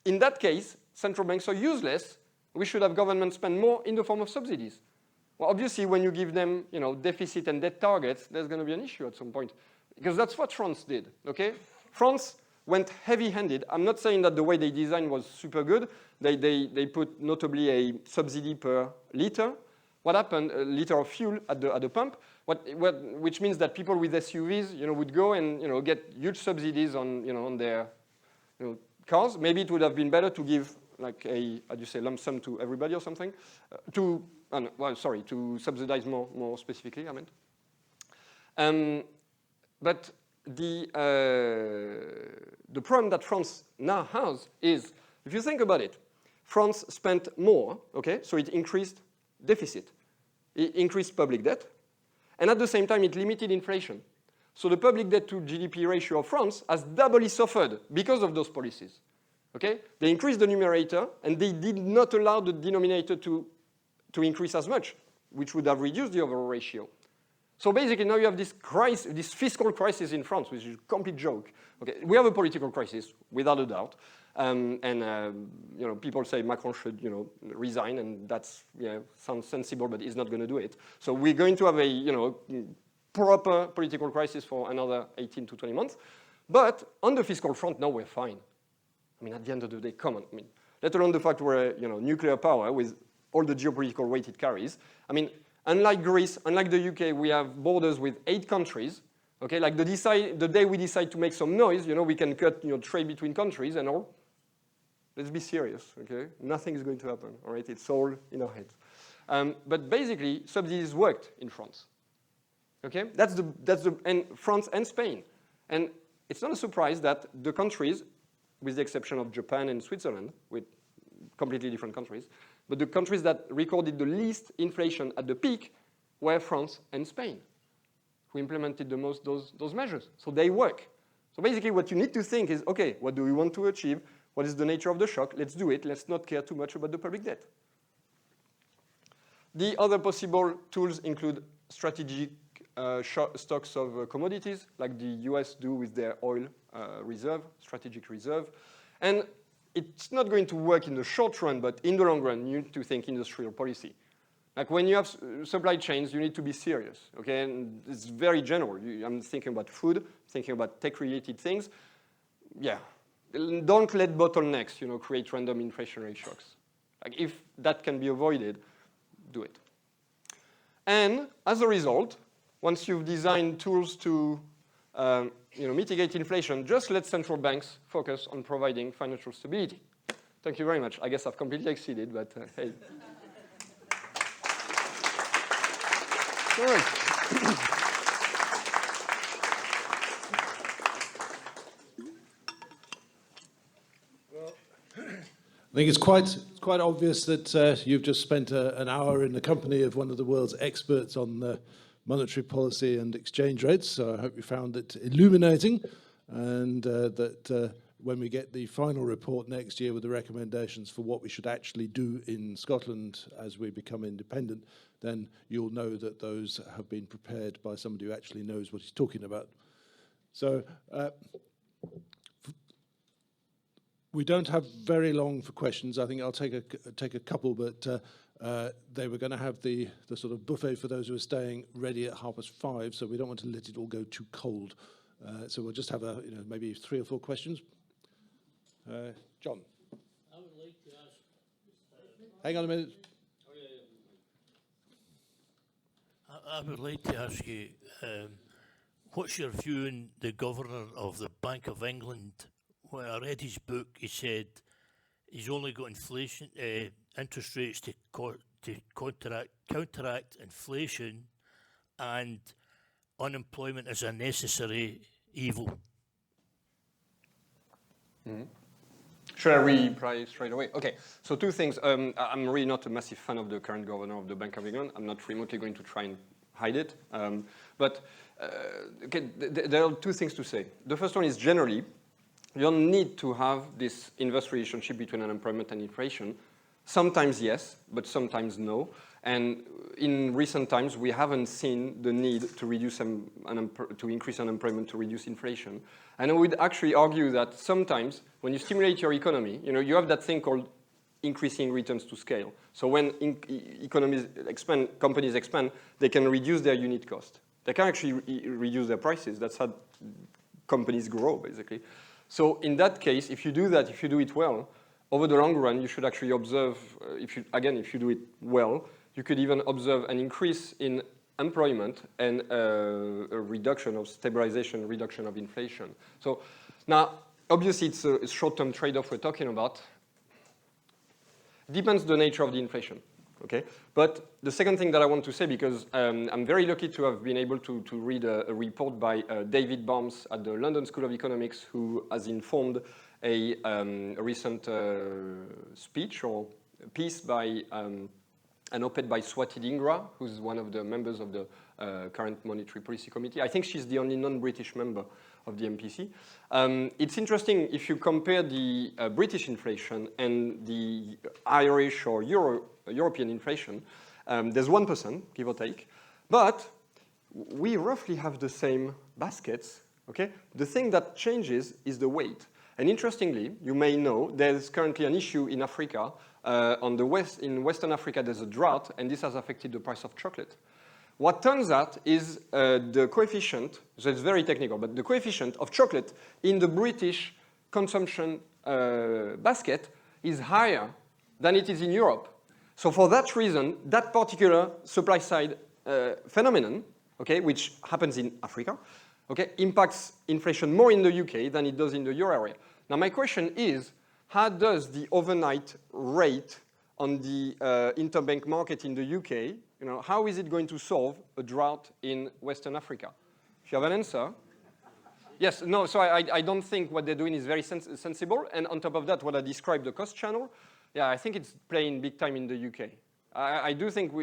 in that case, central banks are useless. We should have government spend more in the form of subsidies. Well, obviously, when you give them, deficit and debt targets, there's going to be an issue at some point. Because that's what France did, okay? France went heavy-handed. I'm not saying that the way they designed was super good. They put notably a subsidy per liter. What happened? A liter of fuel at the pump, which means that people with SUVs, would go and get huge subsidies on their cars. Maybe it would have been better to give like a, how do you say, lump sum to everybody or something, to subsidize more specifically, I meant. But the problem that France now has is, if you think about it, France spent more, okay, so it increased deficit, it increased public debt, and at the same time it limited inflation. So the public debt to GDP ratio of France has doubly suffered because of those policies. Okay? They increased the numerator and they did not allow the denominator to increase as much, which would have reduced the overall ratio. So basically now you have this crisis, this fiscal crisis in France, which is a complete joke. Okay? We have a political crisis, without a doubt. People say Macron should, resign, and that's, sounds sensible, but he's not going to do it. So we're going to have a, proper political crisis for another 18 to 20 months. But on the fiscal front, now we're fine. I mean, at the end of the day, come on. I mean, let alone the fact we're, nuclear power with all the geopolitical weight it carries. I mean, unlike Greece, unlike the UK, we have borders with 8 countries. Okay, like the day we decide to make some noise, we can cut, trade between countries and all. Let's be serious, okay? Nothing is going to happen, all right? It's all in our heads. But basically, subsidies worked in France. Okay, and France and Spain. And it's not a surprise that the countries, with the exception of Japan and Switzerland, with completely different countries, but the countries that recorded the least inflation at the peak were France and Spain, who implemented the most those measures. So they work. So basically what you need to think is, okay, what do we want to achieve? What is the nature of the shock? Let's do it. Let's not care too much about the public debt. The other possible tools include strategic stocks of commodities, like the US do with their oil reserve, strategic reserve. And it's not going to work in the short run, but in the long run, you need to think industrial policy. Like when you have supply chains, you need to be serious, okay? And it's very general. I'm thinking about food, thinking about tech-related things. Yeah, don't let bottlenecks, create random inflationary shocks. Like if that can be avoided, do it. And as a result, once you've designed tools to mitigate inflation, just let central banks focus on providing financial stability. Thank you very much. I guess I've completely exceeded, but hey. All right. I think it's quite obvious that you've just spent an hour in the company of one of the world's experts on monetary policy and exchange rates. So I hope you found it illuminating, and that when we get the final report next year with the recommendations for what we should actually do in Scotland as we become independent, then you'll know that those have been prepared by somebody who actually knows what he's talking about. So we don't have very long for questions. I think I'll take a couple, but they were going to have the sort of buffet for those who are staying ready at 5:30, so we don't want to let it all go too cold. So we'll just have maybe 3 or 4 questions. John. I would like to ask. Hang on a minute. I would like to ask you, what's your view on the governor of the Bank of England? When I read his book, he said he's only got inflation, interest rates to counteract inflation, and unemployment is a necessary evil. Mm-hmm. Should I reply straight away? Okay, so 2 things. I'm really not a massive fan of the current governor of the Bank of England. I'm not remotely going to try and hide it. Okay, there are 2 things to say. The first one is generally, you don't need to have this inverse relationship between unemployment and inflation. Sometimes yes, but sometimes no. And in recent times, we haven't seen the need to reduce to increase unemployment to reduce inflation. And I would actually argue that sometimes when you stimulate your economy, you have that thing called increasing returns to scale. So when economies expand, companies expand, they can reduce their unit cost. They can actually reduce their prices. That's how companies grow, basically. So in that case, if you do that, if you do it well, over the long run, you should actually observe, if you do it well, you could even observe an increase in employment and a reduction of stabilization, reduction of inflation. So now, obviously, it's a short-term trade-off we're talking about. Depends the nature of the inflation. Okay, but the second thing that I want to say, because I'm very lucky to have been able to read a report by David Barnes at the London School of Economics, who has informed a recent speech or piece by an op-ed by Swati Dhingra, who's one of the members of the current Monetary Policy Committee. I think she's the only non-British member of the MPC. It's interesting if you compare the British inflation and the Irish or European inflation. There's 1%, give or take, but we roughly have the same baskets. Okay, the thing that changes is the weight. And interestingly, you may know there's currently an issue in Africa. In Western Africa, there's a drought, and this has affected the price of chocolate. What turns out is the coefficient, so it's very technical, but the coefficient of chocolate in the British consumption basket is higher than it is in Europe. So for that reason, that particular supply side phenomenon, okay, which happens in Africa, okay, impacts inflation more in the UK than it does in the euro area. Now my question is, how does the overnight rate on the interbank market in the UK, how is it going to solve a drought in Western Africa? If you have an answer. Yes, no, so I don't think what they're doing is very sensible. And on top of that, what I described, the cost channel, yeah, I think it's playing big time in the UK. I do think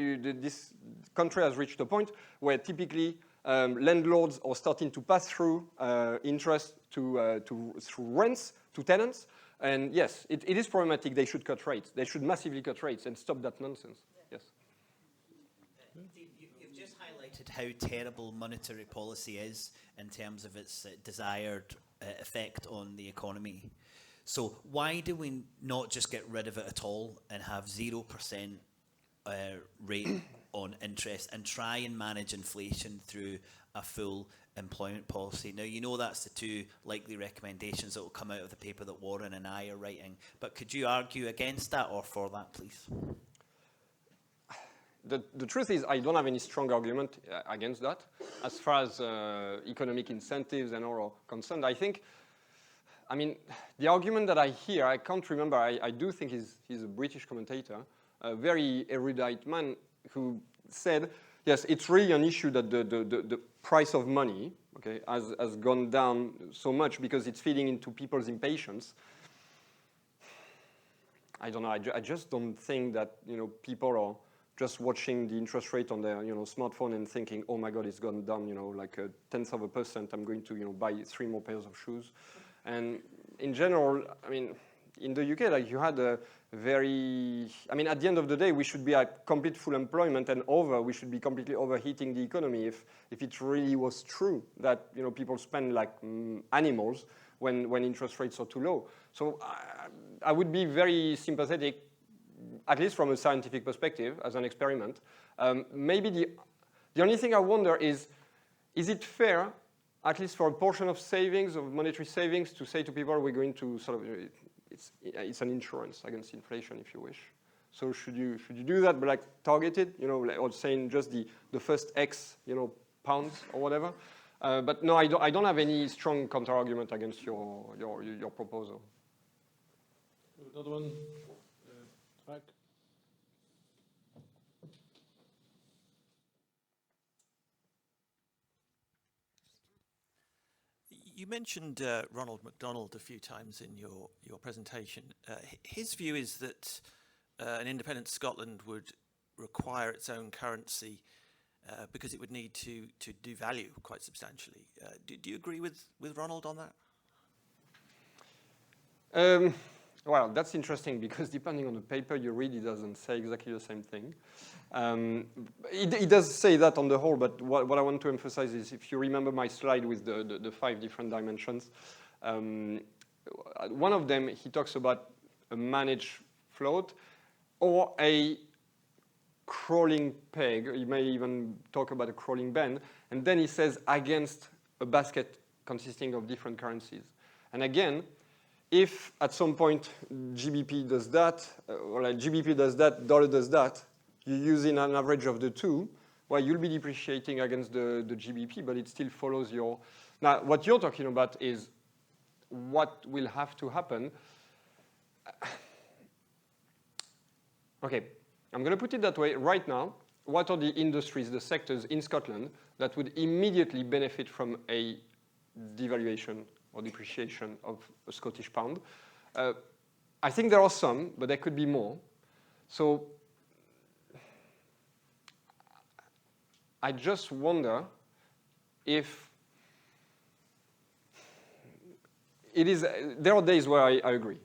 this country has reached a point where typically landlords are starting to pass through interest through rents to tenants. And yes, it is problematic. They should cut rates. They should massively cut rates and stop that nonsense. Yes. You've just highlighted how terrible monetary policy is in terms of its desired effect on the economy. So why do we not just get rid of it at all and have 0% rate on interest and try and manage inflation through a full employment policy? Now, you know that's the two likely recommendations that will come out of the paper that Warren and I are writing, but could you argue against that or for that, please? The truth is I don't have any strong argument against that. As far as economic incentives and all are concerned, I mean, the argument that I hear, I can't remember, I do think he's a British commentator, a very erudite man who said, yes, it's really an issue that the price of money, okay, has gone down so much because it's feeding into people's impatience. I don't know, I just don't think that, people are just watching the interest rate on their, smartphone and thinking, oh my God, it's gone down, like 0.1%, I'm going to, buy 3 more pairs of shoes. And in general, I mean, in the UK, like you had a very, I mean, at the end of the day, we should be at complete full employment and we should be completely overheating the economy if it really was true that, people spend like animals when interest rates are too low. So I would be very sympathetic, at least from a scientific perspective, as an experiment. Maybe the only thing I wonder is it fair, at least for a portion of savings, of monetary savings, to say to people, we're going to sort of, it's an insurance against inflation, if you wish. So should you do that, but like targeted, or saying just the first X, pounds or whatever? But no, I don't have any strong counter argument against your proposal. Another one, back. You mentioned Ronald McDonald a few times in your presentation. His view is that an independent Scotland would require its own currency because it would need to devalue quite substantially. Do you agree with Ronald on that? Well, that's interesting because depending on the paper you read, it doesn't say exactly the same thing. It does say that on the whole, but what I want to emphasize is if you remember my slide with the 5 different dimensions, one of them, he talks about a managed float or a crawling peg. He may even talk about a crawling band. And then he says against a basket consisting of different currencies. And again, if at some point GBP does that, or like GBP does that, dollar does that, you're using an average of the two, well, you'll be depreciating against the GBP, but it still follows your... Now, what you're talking about is what will have to happen. Okay, I'm going to put it that way. Right now, what are the industries, the sectors in Scotland that would immediately benefit from a devaluation or depreciation of a Scottish pound? I think there are some, but there could be more. So I just wonder if it is, there are days where I agree.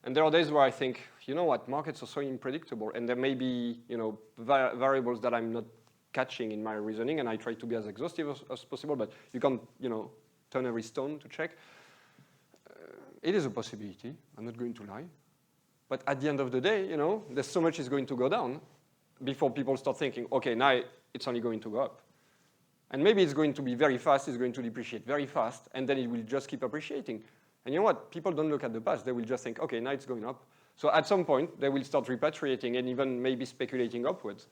And there are days where I think, you know what, markets are so unpredictable, and there may be, you know, variables that I'm not catching in my reasoning, and I try to be as exhaustive as possible, but you can't, you know, turn every stone to check. It is a possibility, I'm not going to lie. But at the end of the day, you know, there's so much is going to go down before people start thinking, okay, now it's only going to go up. And maybe it's going to be very fast, it's going to depreciate very fast, and then it will just keep appreciating. And you know what? People don't look at the past. They will just think, okay, now it's going up. So at some point, they will start repatriating and even maybe speculating upwards.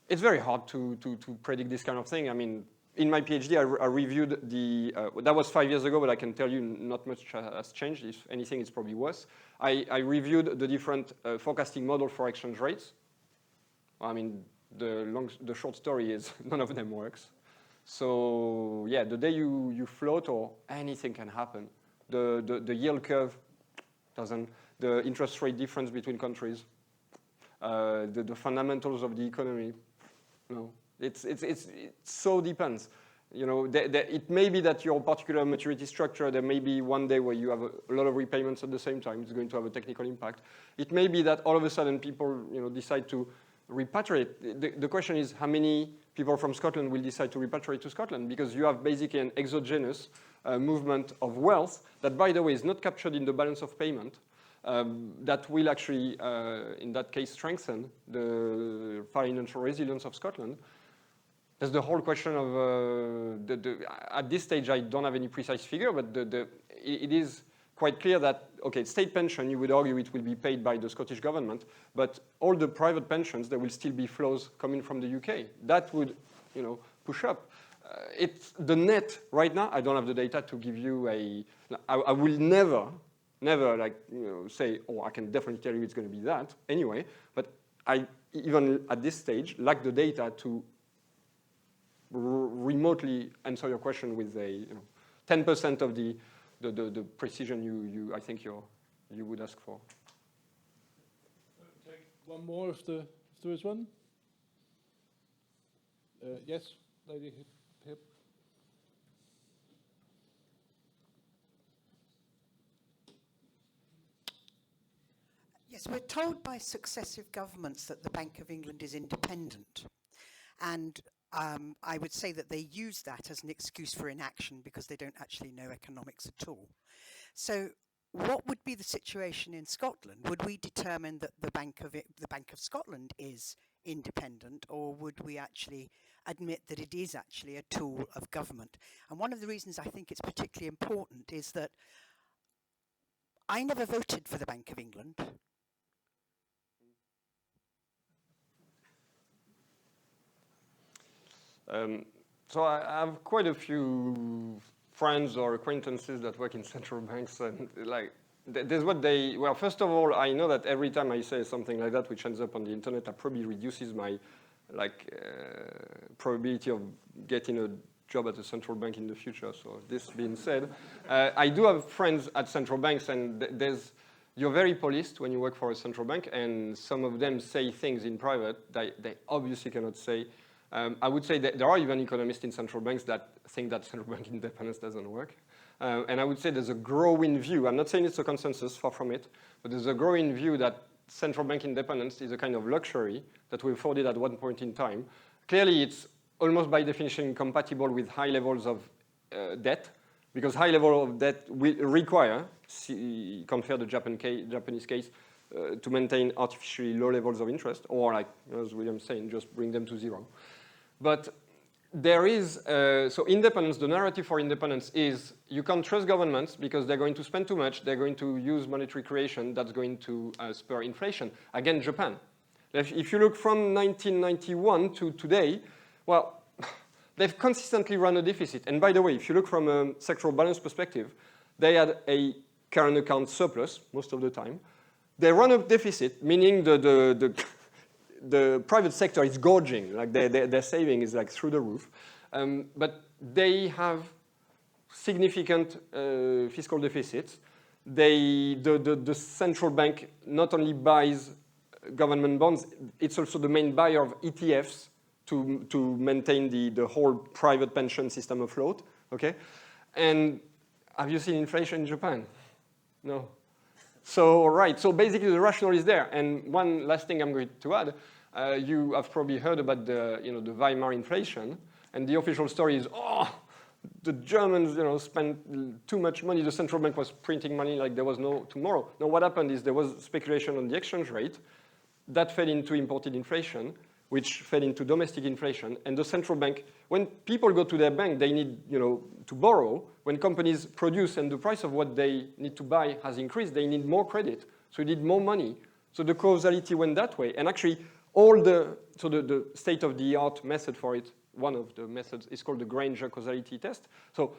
It's very hard to predict this kind of thing. I mean, in my PhD, I reviewed the, that was 5 years ago, but I can tell you not much has changed. If anything, it's probably worse. I reviewed the different forecasting model for exchange rates. I mean, the short story is none of them works. So yeah, the day you float or anything can happen. The yield curve doesn't, the interest rate difference between countries, the fundamentals of the economy, no. It so depends. You know, it may be that your particular maturity structure, there may be one day where you have a lot of repayments at the same time. It's going to have a technical impact. It may be that all of a sudden people, you know, decide to repatriate. The question is how many people from Scotland will decide to repatriate to Scotland, because you have basically an exogenous movement of wealth that, by the way, is not captured in the balance of payment, that will actually, in that case, strengthen the financial resilience of Scotland. There's the whole question of, at this stage, I don't have any precise figure, but it is quite clear that, okay, state pension, you would argue it will be paid by the Scottish government, but all the private pensions, there will still be flows coming from the UK. That would, you know, push up. It's the net right now. I don't have the data to give you a. I will never, like, you know, say, oh, I can definitely tell you it's going to be that anyway. But I, even at this stage, lack the data to remotely answer your question with a, you know, 10% of the precision I think you would ask for. Take one more if there is one. Yes, lady here. Yes, we're told by successive governments that the Bank of England is independent. And I would say that they use that as an excuse for inaction because they don't actually know economics at all. So what would be the situation in Scotland? Would we determine that the Bank of Scotland is independent, or would we actually admit that it is actually a tool of government? And one of the reasons I think it's particularly important is that I never voted for the Bank of England. So I have quite a few friends or acquaintances that work in central banks, and like there's what they, well, first of all, I know that every time I say something like that, which ends up on the internet, that probably reduces my probability of getting a job at a central bank in the future. So this being said, I do have friends at central banks, and you're very policed when you work for a central bank, and some of them say things in private that they obviously cannot say. I would say that there are even economists in central banks that think that central bank independence doesn't work. And I would say there's a growing view. I'm not saying it's a consensus, far from it, but there's a growing view that central bank independence is a kind of luxury that we afforded at one point in time. Clearly, it's almost by definition compatible with high levels of debt, because high level of debt will require, compare the Japanese case, to maintain artificially low levels of interest, or like, as William's saying, just bring them to zero. But there is, so independence, the narrative for independence is you can't trust governments because they're going to spend too much, they're going to use monetary creation that's going to spur inflation. Again, Japan. If you look from 1991 to today, well, they've consistently run a deficit. And by the way, if you look from a sectoral balance perspective, they had a current account surplus most of the time. They run a deficit, meaning the private sector is gorging, like their saving is like through the roof. But they have significant fiscal deficits. The central bank not only buys government bonds, it's also the main buyer of ETFs to maintain the whole private pension system afloat, okay? And have you seen inflation in Japan? No. So, right, so basically the rationale is there. And one last thing I'm going to add, you have probably heard about the Weimar inflation, and the official story is, oh, the Germans, spent too much money. The central bank was printing money like there was no tomorrow. No, what happened is there was speculation on the exchange rate. That fed into imported inflation, which fed into domestic inflation. And the central bank, when people go to their bank, they need to borrow. When companies produce and the price of what they need to buy has increased, they need more credit. So you need more money. So the causality went that way. And actually, the state-of-the-art method for it, one of the methods is called the Granger causality test. So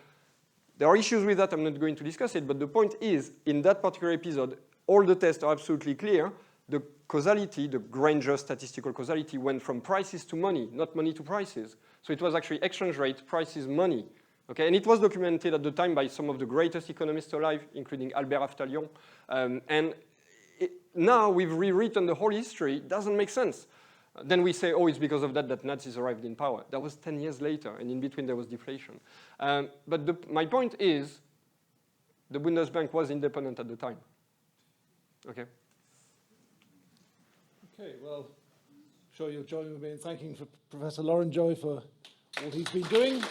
there are issues with that. I'm not going to discuss it. But the point is, in that particular episode, all the tests are absolutely clear. The causality, the Granger statistical causality, went from prices to money, not money to prices. So it was actually exchange rate, prices, money. Okay? And it was documented at the time by some of the greatest economists alive, including Albert Aftalion. Now we've rewritten the whole history. It doesn't make sense. Then we say, oh, it's because of that Nazis arrived in power. That was 10 years later, and in between there was deflation. But my point is, the Bundesbank was independent at the time. Okay? Okay, well, I'm sure you'll join with me in thanking Professor Laurentjoye for all he's been doing.